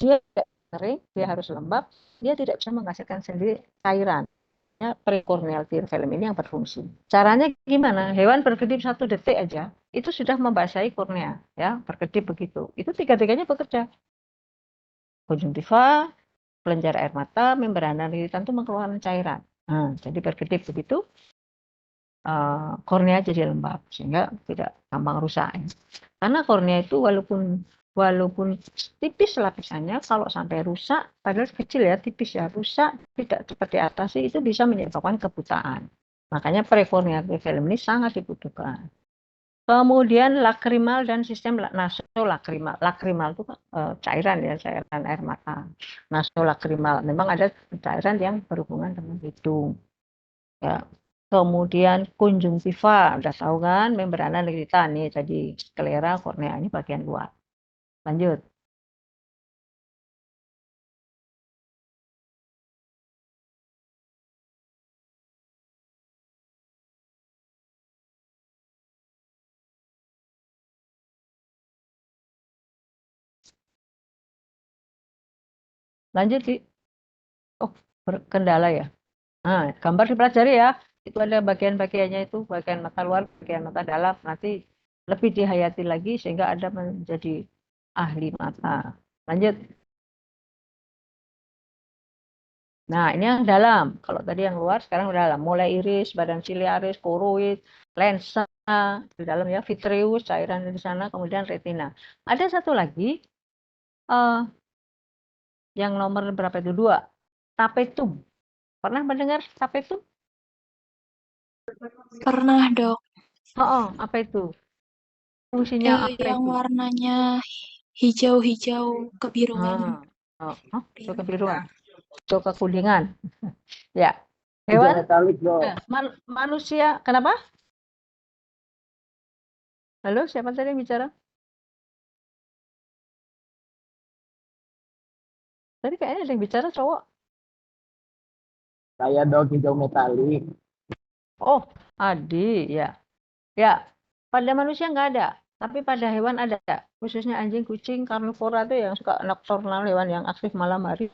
dia tidak kering, dia harus lembab, dia tidak bisa menghasilkan sendiri cairan. Prekorneal tear film ini yang berfungsi. Caranya gimana? Hewan berkedip 1 detik aja, itu sudah membasahi kornea, ya, berkedip begitu. Itu tiga-tiganya bekerja. Konjungtiva, kelenjar air mata, membrana nektitan itu mengeluarkan cairan. Nah, jadi berkedip begitu, kornea jadi lembab sehingga tidak gampang rusak. Karena kornea itu walaupun tipis lapisannya, kalau sampai rusak, padahal kecil ya, tipis ya, rusak, tidak cepat diatasi, itu bisa menyebabkan kebutaan. Makanya prekorneal film ini sangat dibutuhkan. Kemudian lakrimal dan sistem nasolakrimal. Lakrimal itu cairan ya, cairan air mata. Nasolakrimal, memang ada cairan yang berhubungan dengan hidung. Ya. Kemudian konjungtiva, udah tahu kan, membrana nektitan nih, tadi sklera, kornea, ini bagian luar. Lanjut. Lanjut, Di. Oh, berkendala ya. Nah, gambar dipelajari ya. Itu ada bagian-bagiannya itu, bagian mata luar, bagian mata dalam. Nanti lebih dihayati lagi sehingga Anda menjadi ahli mata. Lanjut. Nah, ini yang dalam. Kalau tadi yang luar, sekarang udah dalam. Mulai iris, badan siliaris, koroid, lensa, di dalam ya, vitreus, cairan di sana, kemudian retina. Ada satu lagi, yang nomor berapa itu? 2. Tapetum. Pernah mendengar tapetum? Pernah, Dok. Apa itu? Fungsinya apa Yang itu? warnanya hijau-hijau kebiruan. Hijau kebiruan. Hijau kekuningan. Ya. Hijau Hewan metalik, Dok. manusia, kenapa? Halo, siapa tadi yang bicara? Tadi kayaknya ada yang bicara cowok. Saya, Dok, hijau metalik. Oh, Adi, ya. Ya, pada manusia nggak ada, tapi pada hewan ada. Khususnya anjing, kucing, karnivora itu yang suka nokturnal, hewan yang aktif malam hari.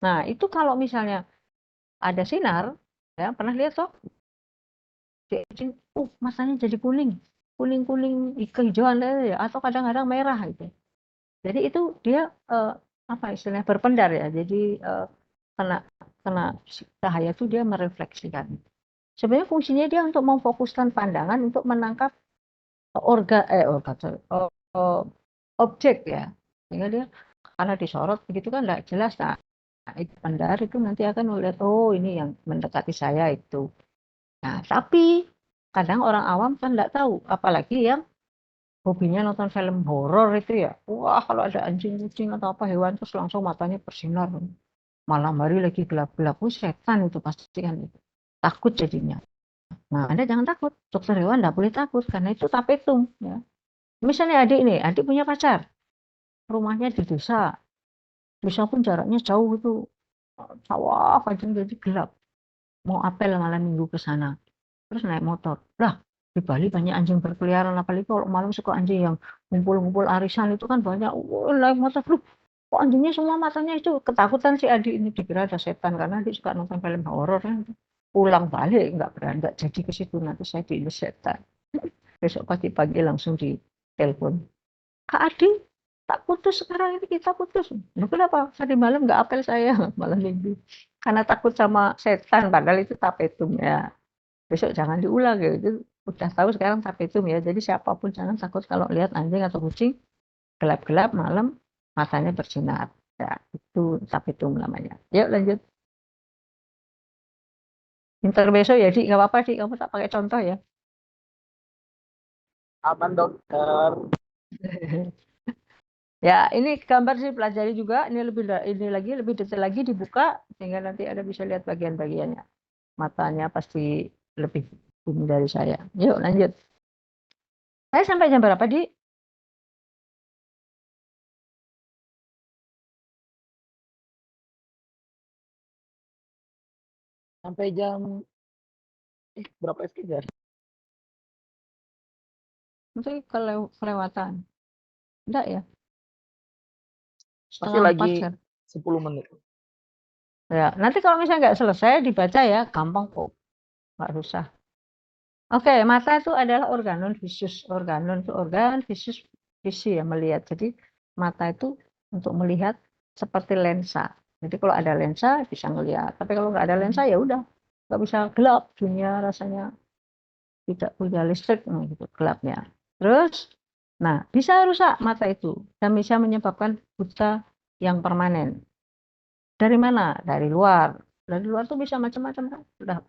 Nah, itu kalau misalnya ada sinar, ya pernah lihat toh? Kucing, matanya jadi kuning, kuning-kuning, kehijauan ya, atau kadang-kadang merah gitu. Jadi itu dia apa istilahnya berpendar ya. Jadi kena cahaya itu dia merefleksikan. Sebenarnya fungsinya dia untuk memfokuskan pandangan untuk menangkap objek ya. Sehingga dia karena disorot begitu kan nggak jelas. Nah, itu pendar itu nanti akan melihat, oh ini yang mendekati saya itu. Nah, tapi kadang orang awam kan nggak tahu, apalagi yang hobinya nonton film horor itu ya. Wah, kalau ada anjing, kucing atau apa hewan terus langsung matanya bersinar. Malam hari lagi gelap-gelap, setan itu pasti kan itu. Takut jadinya. Nah, Anda jangan takut. Dokter hewan nggak boleh takut karena itu tapetum ya. Misalnya adik punya pacar. Rumahnya di desa. Desa pun jaraknya jauh itu. Sawah aja jadi gelap. Mau apel malam minggu ke sana. Terus naik motor. Lah, di Bali banyak anjing berkeliaran, apalagi kalau malam suka anjing yang ngumpul-ngumpul arisan itu kan banyak. Naik motor, kok anjingnya semua matanya itu ketakutan si adik ini, dikira ada setan karena dia suka nonton film horor kan. Pulang balik nggak berani, nggak jadi ke situ, nanti saya diindos setan. Besok pagi-pagi langsung ditelepon, Kak Adi, tak putus sekarang ini, kita putus. Loh, kenapa? Tadi malam nggak apel saya malam minggu karena takut sama setan, padahal itu tapetum ya. Besok jangan diulang ya, itu udah tahu sekarang tapetum ya. Jadi siapapun jangan takut kalau lihat anjing atau kucing gelap-gelap malam matanya bersinar ya, itu tapetum namanya. Yuk lanjut. Intermezzo ya, Dik. Nggak apa-apa, Dik. Kamu tak pakai contoh ya. Aman dokter. Ya, ini gambar sih pelajari juga. Ini lebih detail lagi dibuka sehingga nanti Anda bisa lihat bagian-bagiannya. Matanya pasti lebih ini dari saya. Yuk, lanjut. Saya sampai jam berapa, Dik? Sampai jam berapa sekitar? Nanti kelewatan. Enggak ya? Masih Setengah lagi 4 kan? 10 menit. Ya, nanti kalau misalnya nggak selesai dibaca ya, gampang kok. Nggak susah. Oke, mata itu adalah organon visus. Organon itu organ, visus visi ya, melihat. Jadi mata itu untuk melihat seperti lensa. Jadi kalau ada lensa bisa ngelihat. Tapi kalau nggak ada lensa ya udah, nggak bisa, gelap dunia rasanya, tidak punya listrik gitu gelapnya. Terus, nah bisa rusak mata itu dan bisa menyebabkan buta yang permanen. Dari mana? Dari luar. Dari luar tuh bisa macam-macam kan. Udah,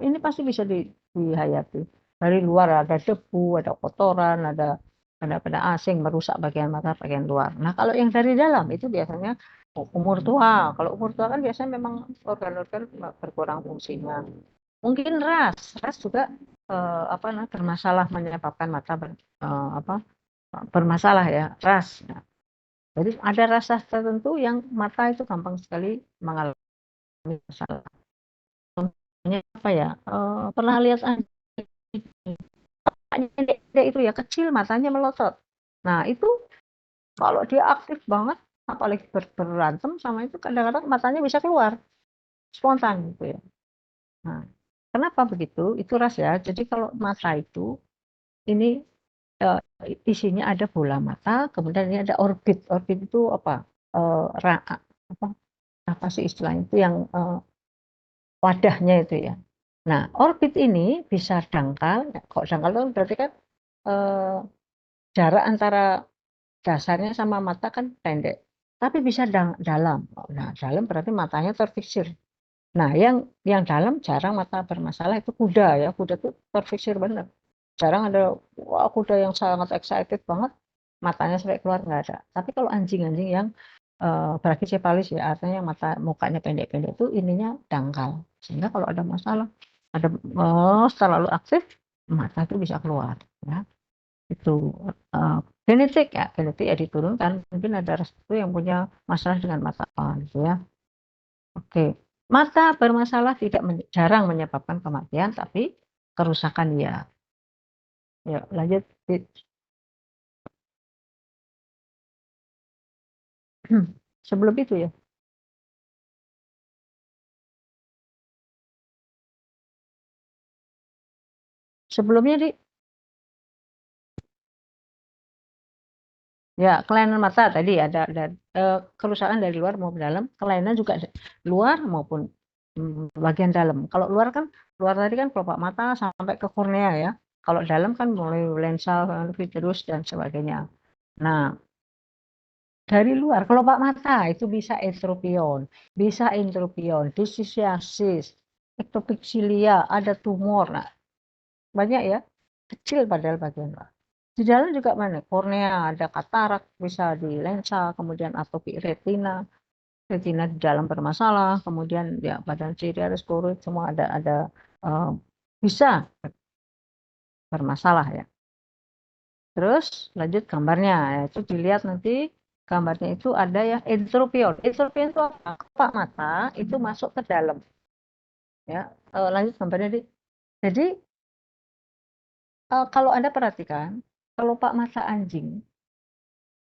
ini pasti bisa dihayati. Dari luar ada debu, ada kotoran, ada benda-benda asing merusak bagian mata bagian luar. Nah, kalau yang dari dalam itu biasanya umur tua. Kalau umur tua kan biasanya memang organ-organ berkurang fungsinya. Mungkin ras juga bermasalah, menyebabkan mata bermasalah ya, ras. Nah, jadi ada rasa tertentu yang mata itu gampang sekali mengalami masalah. Contohnya apa ya? Pernah lihat anjing itu ya, kecil matanya melotot. Nah itu kalau dia aktif banget, apalagi berantem sama itu, kadang-kadang matanya bisa keluar spontan gitu ya. Nah, kenapa begitu? Itu ras ya. Jadi kalau mata itu ini isinya ada bola mata, kemudian ini ada orbit. Orbit itu apa? Apa? Apa sih istilahnya itu yang wadahnya itu ya. Nah, orbit ini bisa dangkal. Kok dangkal itu berarti kan jarak antara dasarnya sama mata kan pendek, tapi bisa dalam. Nah, dalam berarti matanya terfiksir. Nah, yang dalam jarang mata bermasalah itu kuda ya. Kuda itu terfiksir benar. Jarang ada kuda yang sangat excited banget, matanya sampai keluar, nggak ada. Tapi kalau anjing-anjing yang brachycephalus ya, artinya yang mukanya pendek-pendek itu ininya dangkal. Sehingga kalau ada masalah, ada terlalu aktif, mata itu bisa keluar. Ya. Itu genetik ya diturunkan. Mungkin ada restu yang punya masalah dengan mata gitu ya. Oke, mata bermasalah tidak jarang menyebabkan kematian, tapi kerusakan ya. Ya, lanjut. Sebelum itu ya. Sebelumnya ya, kelainan mata tadi ada kerusakan dari luar maupun dalam. Kelainan juga luar maupun bagian dalam. Kalau luar kan, luar tadi kan kelopak mata sampai ke kornea ya. Kalau dalam kan mulai lensa, vitreous dan sebagainya. Nah, dari luar kelopak mata itu bisa entropion, dysesiasis, ectopic cilia, ada tumor. Nah, banyak ya, kecil padahal bagian luar. Di dalam juga mana? Kornea, ada katarak, bisa di lensa, kemudian atopi retina di dalam bermasalah, kemudian ya badan cereoskleroid semua ada bisa bermasalah ya. Terus lanjut gambarnya, itu dilihat nanti gambarnya itu ada yang entropion. Entropion itu apa? Kelopak mata itu masuk ke dalam. Ya, lanjut gambarnya. Jadi kalau Anda perhatikan, kelopak mata anjing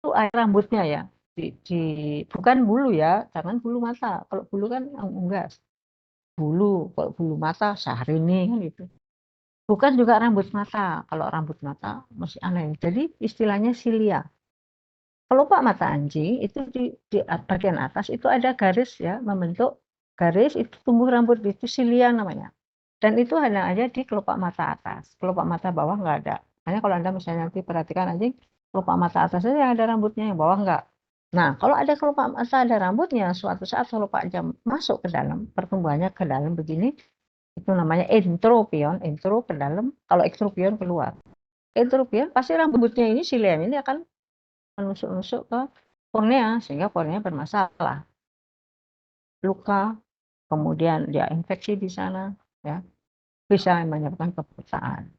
itu air rambutnya ya, bukan bulu ya, jangan bulu mata. Kalau bulu kan enggak, kalau bulu mata Syahrini kan itu. Bukan juga rambut mata. Kalau rambut mata masih aneh. Jadi istilahnya silia. Kelopak mata anjing itu di bagian atas itu ada garis ya, membentuk garis, itu tumbuh rambut, itu silia namanya. Dan itu hanya ada di kelopak mata atas. Kelopak mata bawah nggak ada. Hanya kalau Anda misalnya nanti perhatikan anjing, kelopak mata atas saja yang ada rambutnya, yang bawah nggak. Nah, kalau ada kelopak mata ada rambutnya, suatu saat kelopaknya masuk ke dalam, pertumbuhannya ke dalam begini, Itu namanya entropion, entro ke dalam, kalau ektropion keluar. Entropion pasti rambutnya ini silianya ini akan menusuk-nusuk ke kornea sehingga kornea bermasalah. Luka, kemudian dia infeksi di sana, ya bisa menyebabkan kebutaan.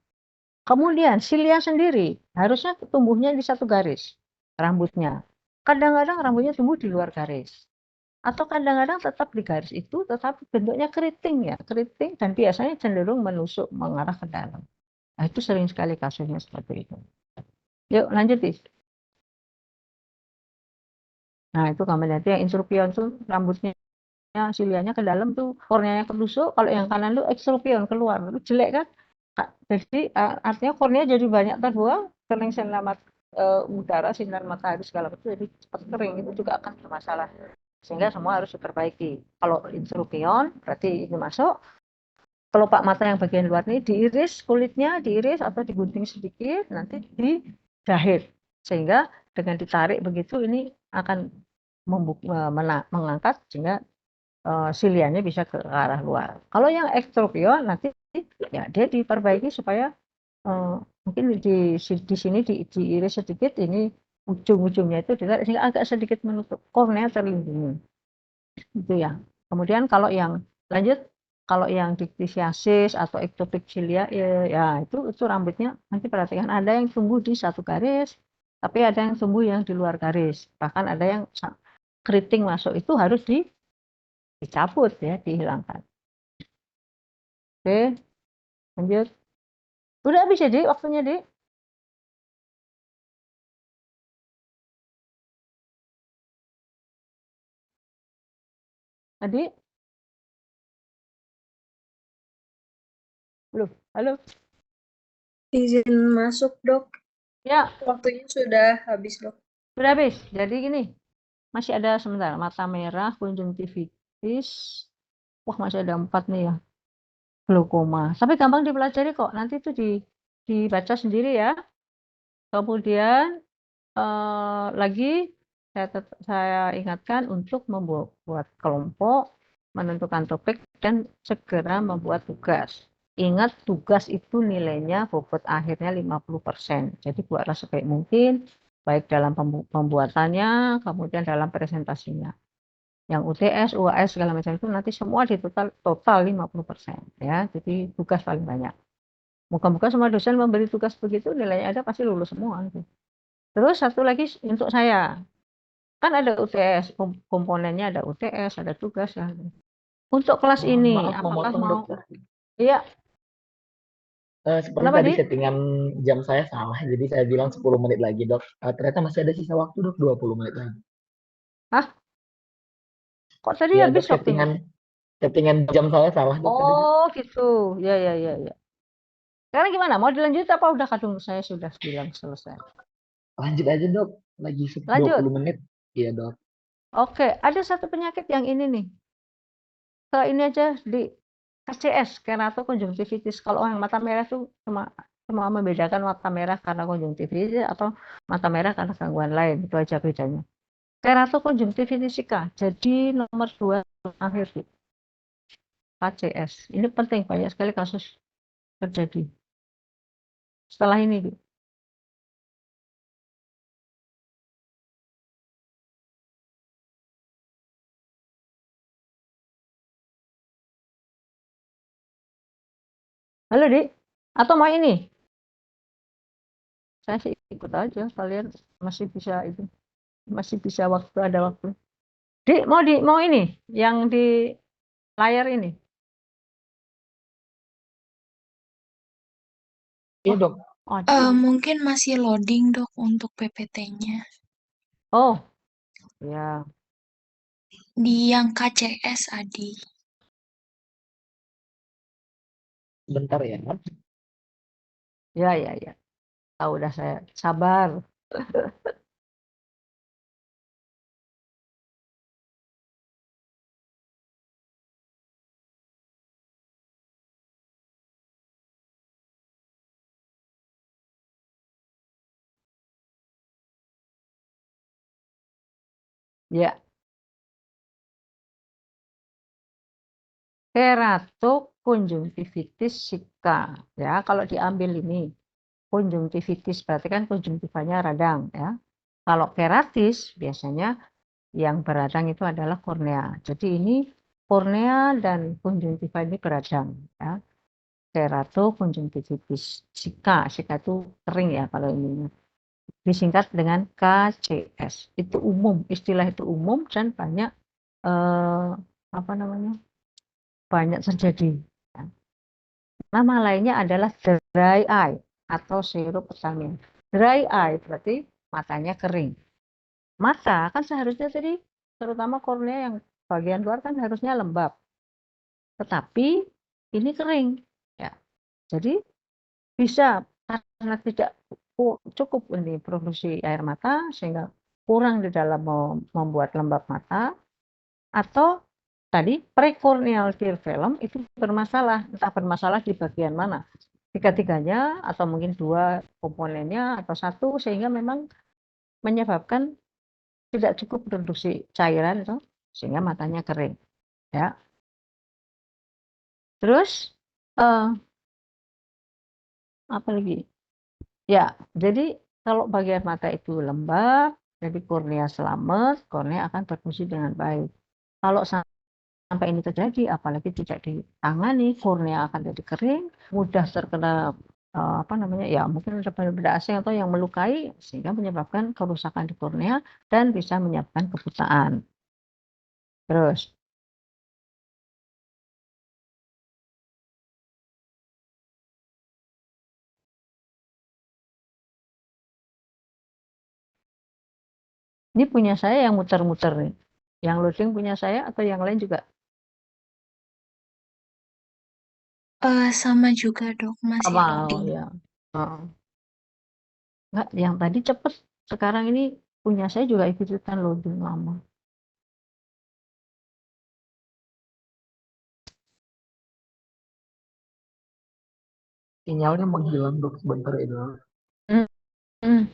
Kemudian silia sendiri harusnya tumbuhnya di satu garis rambutnya. Kadang-kadang rambutnya tumbuh di luar garis. Atau kadang-kadang tetap di garis itu, tetapi bentuknya keriting ya, keriting dan biasanya cenderung menusuk mengarah ke dalam. Nah, itu sering sekali kasusnya seperti itu. Yuk lanjut, Is. Nah, itu gambarnya itu yang instrupion tuh rambutnya silianya ke dalam tuh, korneanya ketusuk. Kalau yang kanan tuh extropion keluar, itu jelek kan? Jadi artinya kornea jadi banyak terbuang, kering sinar udara, sinar matahari segala macam, jadi cepat kering, itu juga akan bermasalah. Sehingga semua harus diperbaiki. Kalau instrupion berarti ini masuk. Kelopak mata yang bagian luar ini diiris kulitnya, diiris atau digunting sedikit, nanti dijahit. Sehingga dengan ditarik begitu ini akan mengangkat sehingga silianya bisa ke arah luar. Kalau yang ektropion nanti ya dia diperbaiki supaya mungkin di sini diiris sedikit, ini ujung-ujungnya itu ditarik sehingga agak sedikit menutup, kornea terlindungi. Itu ya. Kemudian kalau yang lanjut, kalau yang dictysiasis atau ectopic cilia ya itu rambutnya nanti perhatikan, ada yang tumbuh di satu garis, tapi ada yang tumbuh yang di luar garis. Bahkan ada yang keriting masuk, itu harus dicabut ya, dihilangkan. Oke, lanjut. Udah habis ya, Dik, waktunya, Dik. Adik, belum? Halo? Izin masuk, Dok. Ya, Waktunya sudah habis, Dok. sudah habis. Jadi gini, masih ada sebentar. Mata merah, konjungtivitis. Wah, masih ada 4 nih ya. Glaukoma. Tapi gampang dipelajari kok. Nanti itu dibaca sendiri ya. Kemudian lagi saya ingatkan untuk membuat kelompok, menentukan topik, dan segera membuat tugas. Ingat, tugas itu nilainya bobot akhirnya 50%. Jadi buatlah sebaik mungkin, baik dalam pembuatannya, kemudian dalam presentasinya. Yang UTS, UAS segala macam itu nanti semua di total 50%. Ya, jadi tugas paling banyak. Moga-moga semua dosen memberi tugas begitu, nilainya ada pasti lulus semua. Terus satu lagi untuk saya, kan ada UTS, komponennya ada UTS, ada tugas ya. Untuk kelas ini, Maaf apakah memotong, mau? Dokter. Iya, Seperti kenapa, tadi Di? settingan jam saya salah, jadi saya bilang 10 menit lagi, Dok. Ternyata masih ada sisa waktu, Dok, 20 menit lagi. Hah? Kok tadi Iya, habis Dok, waktunya? settingan jam saya salah, Dok, tadi, Dok. Oh, gitu. Ya, ya, ya, ya. Sekarang gimana? Mau dilanjut apa udah kadung saya sudah bilang selesai? Lanjut aja, Dok. Lagi Lanjut. 20 menit. Iya, Dok. Oke, ada satu penyakit yang ini nih. Ke ini aja di KCS, keratokonjungtivitis. Kalau yang mata merah itu cuma membedakan mata merah karena konjungtivitis atau mata merah karena gangguan lain. Itu aja bedanya. Keratokonjungtivitisika. Jadi nomor 2 akhir di KCS. Ini penting, banyak sekali kasus terjadi. Setelah ini, Di. Halo, Di. Atau mau ini? Saya sih ikut aja. Kalian masih bisa itu. Masih bisa waktu, ada waktu. Di, mau ini yang di layar ini. Iya, Dok. Oh, Mungkin masih loading, Dok, untuk PPT-nya. oh, ya. Di yang KCS, Adi. Bentar ya. Ya, ya, ya. Tahu udah saya sabar. Ya, keratokonjungtivitis sika. Ya, kalau diambil ini konjungtivitis berarti kan konjungtivanya radang ya. Kalau keratis biasanya yang beradang itu adalah kornea. Jadi ini kornea dan konjungtiva ini beradang ya. Keratokonjungtivitis sika. Sika itu kering ya kalau ini. Disingkat dengan KCS. Itu umum, istilah itu umum dan banyak apa namanya? Banyak terjadi. Ya. Nama lainnya adalah dry eye atau sirup ophthalmia. Dry eye berarti matanya kering. Mata kan seharusnya tadi terutama kornea yang bagian luar kan harusnya lembab. Tetapi ini kering ya. Jadi bisa karena tidak cukup ini produksi air mata sehingga kurang di dalam membuat lembab mata, atau tadi prekorneal tear film itu bermasalah, entah bermasalah di bagian mana, tiga-tiganya atau mungkin dua komponennya atau satu, sehingga memang menyebabkan tidak cukup produksi cairan itu sehingga matanya kering ya. Terus apa lagi ya, jadi kalau bagian mata itu lembab, jadi kornea selamat, kornea akan berfungsi dengan baik. Kalau sampai ini terjadi, apalagi tidak ditangani, kornea akan jadi kering, mudah terkena apa namanya ya, mungkin ada benda-benda asing atau yang melukai sehingga menyebabkan kerusakan di kornea dan bisa menyebabkan kebutaan. Terus ini punya saya yang muter-muter nih. Yang loading punya saya atau yang lain juga? Sama juga dok, masih Sama, loading. ya. Enggak, yang tadi cepet. Sekarang ini punya saya juga ikutan loading lama. Sinyalnya menghilang dok sebentar ini. Hmm. Hmm.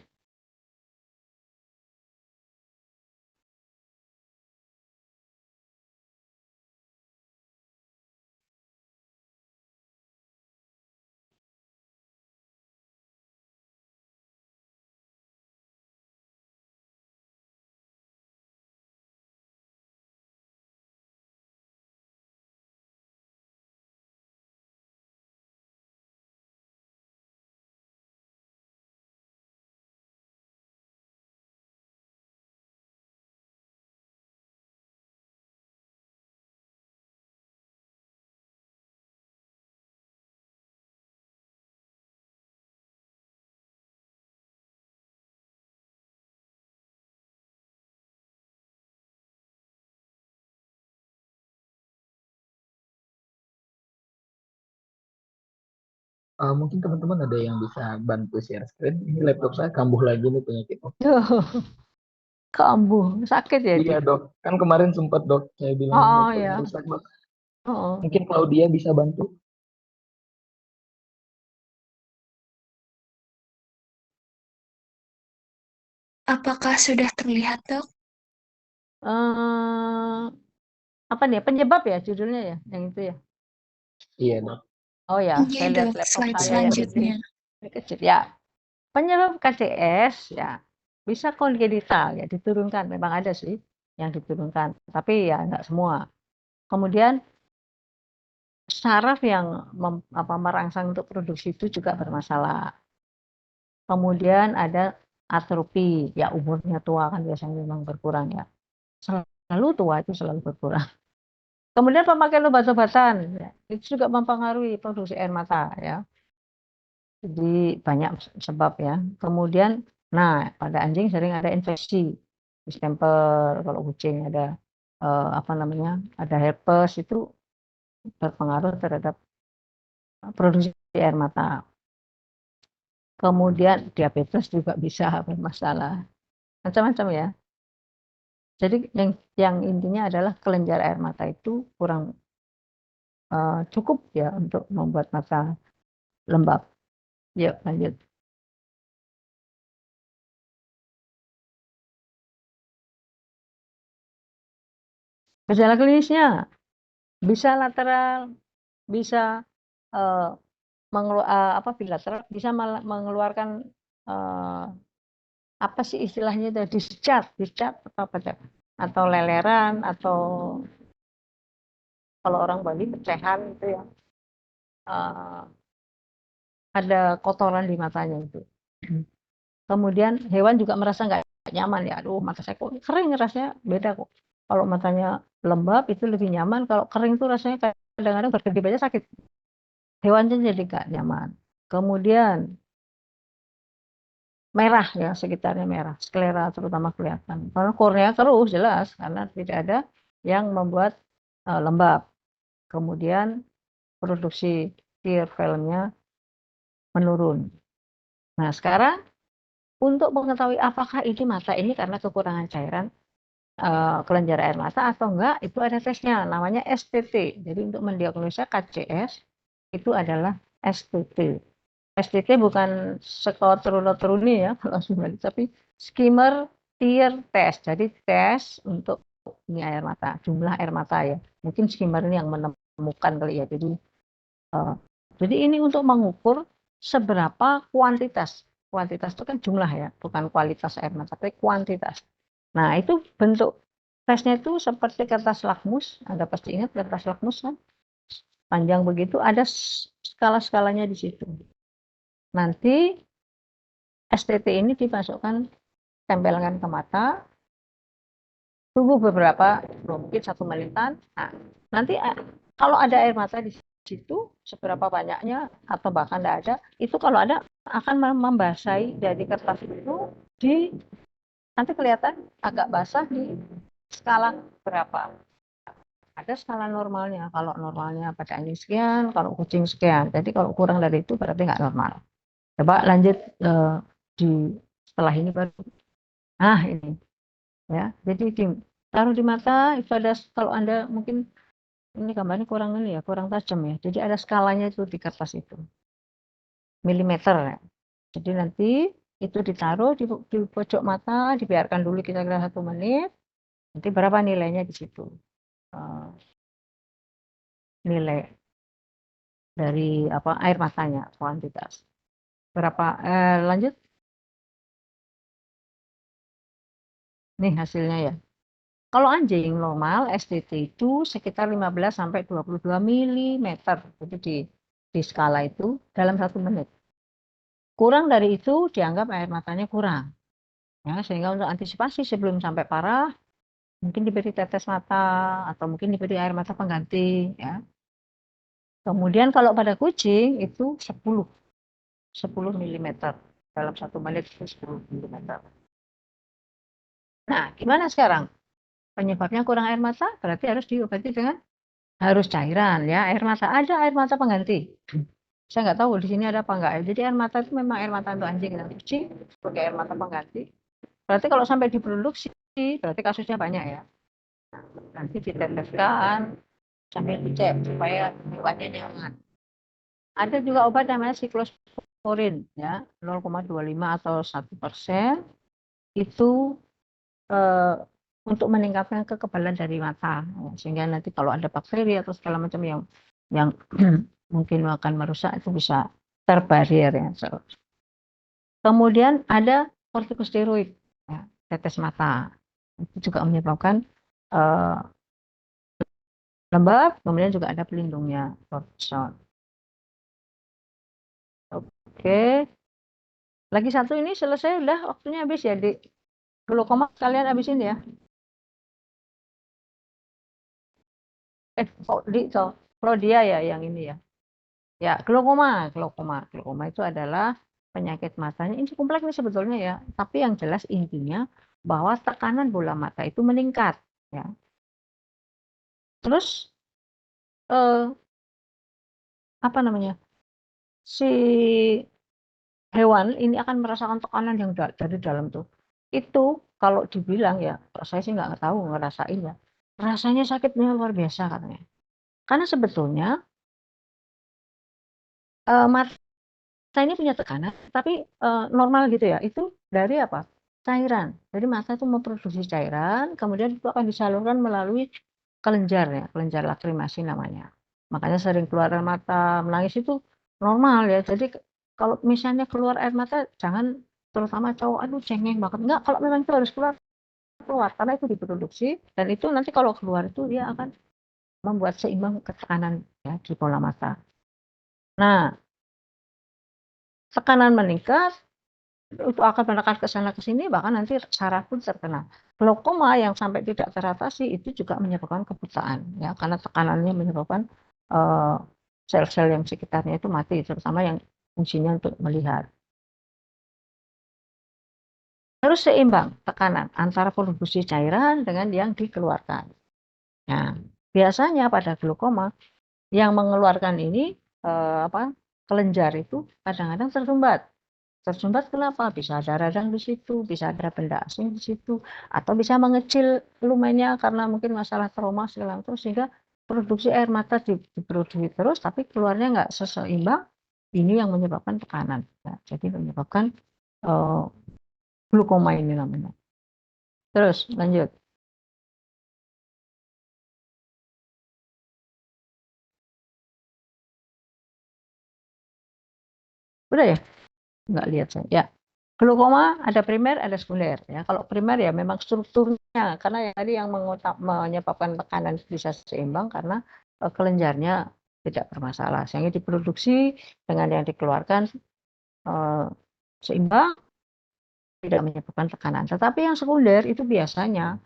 Mungkin teman-teman ada yang bisa bantu share screen. Ini laptop saya kambuh lagi nih penyakitnya. Kambuh, sakit ya Iya dia. dok, kan kemarin sempat dok saya bilang Oh laptopnya ya. rusak dok. Oh. Mungkin Claudia bisa bantu. Apakah sudah terlihat dok? Apa nih? Penyebab ya judulnya ya, yang itu ya. Iya dok. Oh ya, Iya saya lihat dok, laptop slide saya yang selanjutnya. ini kecil ya. Penyebab KCS ya bisa kongenital ya, diturunkan. Memang ada sih yang diturunkan, tapi ya enggak semua. Kemudian saraf yang merangsang untuk produksi itu juga bermasalah. Kemudian ada atrofi, ya umurnya tua kan biasanya memang berkurang ya. Selalu tua itu selalu berkurang. Kemudian pemakaian obat-obatan, ya, itu juga mempengaruhi produksi air mata ya. Jadi banyak sebab ya. Kemudian, nah pada anjing sering ada infeksi, distemper, kalau kucing ada apa namanya, ada herpes, itu berpengaruh terhadap produksi air mata. Kemudian diabetes juga bisa bermasalah, macam-macam ya. Jadi yang intinya adalah kelenjar air mata itu kurang cukup ya untuk membuat mata lembab. Yuk lanjut. Gejala klinisnya bisa lateral, bisa bilateral, bisa mengeluarkan apa sih istilahnya itu, discharge atau apa tuh? Atau leleran, atau kalau orang Bali pecahan itu ya, ada kotoran di matanya itu. Kemudian hewan juga merasa nggak nyaman ya, aduh mata saya kok kering, rasanya beda kok. Kalau matanya lembab itu lebih nyaman, kalau kering itu rasanya kadang-kadang berkedip aja sakit. Hewannya jadi nggak nyaman. Kemudian merah ya, sekitarnya merah, sklera terutama kelihatan. Karena kornea keruh jelas, karena tidak ada yang membuat lembab. Kemudian produksi tear filmnya menurun. Nah sekarang untuk mengetahui apakah ini mata ini karena kekurangan cairan kelenjar air mata atau enggak, itu ada tesnya namanya STT. Jadi untuk mendiagnosa KCS itu adalah STT. STT bukan skor teruni ya kalau sebenarnya, tapi skimmer tear test. Jadi tes untuk ini air mata, jumlah air mata ya. Mungkin skimmer ini yang menemukan kali ya. Jadi ini untuk mengukur seberapa kuantitas. Kuantitas itu kan jumlah ya, bukan kualitas air mata, tapi kuantitas. Nah, itu bentuk tesnya itu seperti kertas lakmus. Anda pasti ingat kertas lakmus kan? Panjang begitu, ada skala-skalanya di situ. Nanti STT ini dimasukkan, tempelkan ke mata, tunggu beberapa, mungkin 1 menitan. Nah, nanti kalau ada air mata di situ, seberapa banyaknya atau bahkan tidak ada, itu kalau ada akan membasahi dari kertas itu nanti kelihatan agak basah di skala berapa. Ada skala normalnya. Kalau normalnya pada anjing sekian, kalau kucing sekian. Jadi kalau kurang dari itu berarti nggak normal. Coba lanjut setelah ini baru. Nah ini ya. Jadi taruh di mata itu ada, kalau Anda mungkin ini gambarnya kurang ini ya, kurang tajam ya. Jadi ada skalanya itu di kertas itu. Milimeter ya. Jadi nanti itu ditaruh di pojok mata, dibiarkan dulu kira-kira 1 menit. Nanti berapa nilainya di situ. Nilai dari air matanya, kuantitas. Berapa lanjut. Nih hasilnya ya. Kalau anjing normal STT itu sekitar 15 sampai 22 mm. Jadi di skala itu dalam 1 menit. Kurang dari itu dianggap air matanya kurang. Ya, sehingga untuk antisipasi sebelum sampai parah, mungkin diberi tetes mata atau mungkin diberi air mata pengganti ya. Kemudian kalau pada kucing itu 10 mm dalam 1 menit itu 10 mm. Nah, gimana sekarang? Penyebabnya kurang air mata, berarti harus diobati dengan harus cairan ya. Air mata, ada air mata pengganti. Saya nggak tahu di sini ada apa enggak ya. Jadi air mata itu memang air mata untuk anjing dan kucing sebagai air mata pengganti. Berarti kalau sampai diproduksi, berarti kasusnya banyak ya. Nanti diteteskan sambil dicek supaya hewannya nyaman. Ada juga obat namanya siklosporin ya, 0,25 atau 1% itu untuk meningkatkan kekebalan dari mata, sehingga nanti kalau ada bakteri atau segala macam yang mungkin akan merusak itu bisa terbarrier ya. Kemudian ada kortikosteroid ya, tetes mata itu juga menyebabkan lembab, kemudian juga ada pelindungnya kortison. Oke, lagi satu ini selesai, udah waktunya habis ya di glaukoma, kalian habisin ya. Dia ya yang ini ya. Ya, glaukoma itu adalah penyakit matanya. Ini kompleks nih sebetulnya ya. Tapi yang jelas intinya bahwa tekanan bola mata itu meningkat ya. Terus apa namanya? Si hewan ini akan merasakan tekanan yang dari dalam tuh. Itu kalau dibilang ya, saya sih nggak tahu ngerasain ya. Rasanya sakitnya luar biasa katanya. Karena sebetulnya mata ini punya tekanan, tapi normal gitu ya. Itu dari apa? Cairan. Jadi mata itu memproduksi cairan, kemudian itu akan disalurkan melalui kelenjar ya, kelenjar lakrimasi namanya. Makanya sering keluar air mata, menangis itu normal ya. Jadi kalau misalnya keluar air mata jangan, terutama cowok, aduh cengeng banget. Enggak, kalau memang itu harus keluar karena itu diproduksi, dan itu nanti kalau keluar itu dia akan membuat seimbang tekanan ya di bola mata. Nah, tekanan meningkat itu akan menekan ke sana ke sini, bahkan nanti saraf pun terkena. Glaukoma yang sampai tidak teratasi itu juga menyebabkan kebutaan ya, karena tekanannya menyebabkan sel-sel yang sekitarnya itu mati, terutama yang fungsinya untuk melihat. Harus seimbang tekanan antara produksi cairan dengan yang dikeluarkan. Nah, biasanya pada glaukoma yang mengeluarkan ini kelenjar itu kadang-kadang tersumbat. Tersumbat kenapa? Bisa ada radang di situ, bisa ada benda asing di situ, atau bisa mengecil lumennya karena mungkin masalah trauma segala macam, sehingga produksi air mata diproduksi terus, tapi keluarnya nggak seimbang. Ini yang menyebabkan tekanan. Ya, jadi menyebabkan glaukoma ini namanya. Terus lanjut. Udah ya? Nggak lihat saya. Ya. Glaukoma ada primer, ada sekunder. Ya, kalau primer ya memang strukturnya, karena tadi yang menyebabkan tekanan bisa seimbang karena kelenjarnya tidak bermasalah, sehingga diproduksi dengan yang dikeluarkan seimbang, tidak menyebabkan tekanan. Tetapi yang sekunder itu biasanya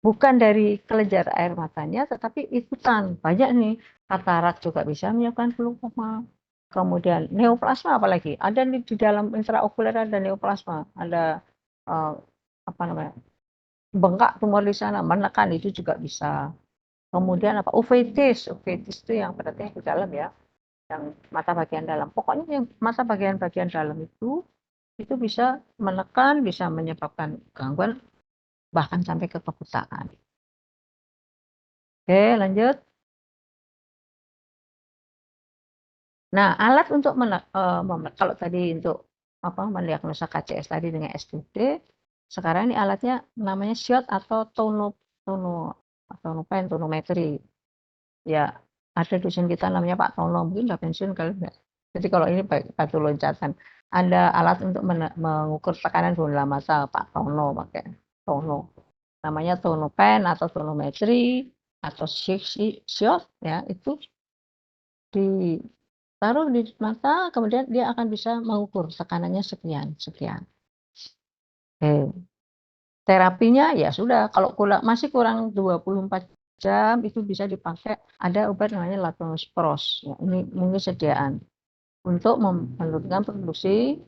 bukan dari kelenjar air matanya, tetapi ikutan. Banyak nih, katarak juga bisa menyebabkan glaukoma. Kemudian neoplasma apalagi ada di dalam intraokuler, ada neoplasma, ada bengkak tumor di sana, menekan itu juga bisa. Kemudian uveitis itu yang berarti di dalam ya, yang mata bagian dalam. Pokoknya yang mata bagian dalam itu bisa menekan, bisa menyebabkan gangguan bahkan sampai ke kebutaan. Oke, lanjut. Nah, alat untuk kalau tadi untuk mendiagnosa KCS tadi dengan S2D, sekarang ini alatnya namanya SHOT atau tonometri. Ya, ada dosen kita namanya Pak Tono, mungkin udah pensiun kali enggak. Jadi kalau ini batu loncatan, ada alat untuk mengukur tekanan bola mata Pak Tono, pakai Tono. Namanya tonopen atau tonometri atau SHOT ya, itu ditaruh di mata, kemudian dia akan bisa mengukur tekanannya sekian. Terapinya ya sudah, kalau masih kurang 24 jam itu bisa dipakai, ada obat namanya latanospros. Ya, ini mungkin sediaan untuk menurunkan produksi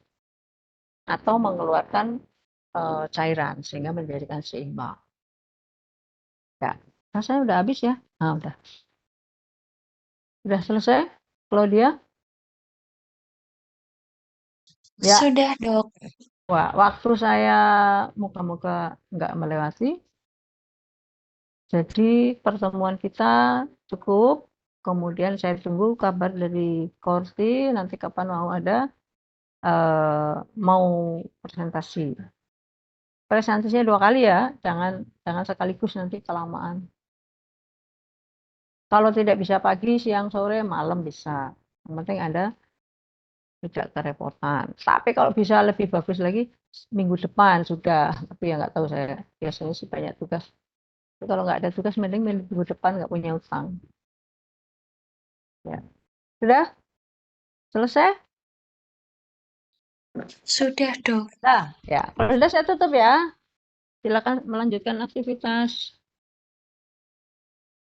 atau mengeluarkan cairan sehingga menjadikan seimbang. Ya, rasanya udah habis ya. Nah, udah selesai, Claudia? Ya. Sudah, Dok. Wah, waktu saya moga-moga nggak melewati. Jadi pertemuan kita cukup. Kemudian saya tunggu kabar dari Korti, nanti kapan mau ada mau presentasi. Presentasinya 2 kali ya, jangan sekaligus nanti kelamaan. Kalau tidak bisa pagi, siang, sore, malam bisa. Yang penting ada, tidak kerepotan. Tapi kalau bisa lebih bagus lagi minggu depan sudah. Tapi ya nggak tahu saya. Biasanya sih banyak tugas. Tapi kalau nggak ada tugas, mending minggu depan nggak punya utang. Ya. Sudah? Selesai? Sudah, Dok. Nah, ya. Kalau sudah saya tutup ya. Silakan melanjutkan aktivitas.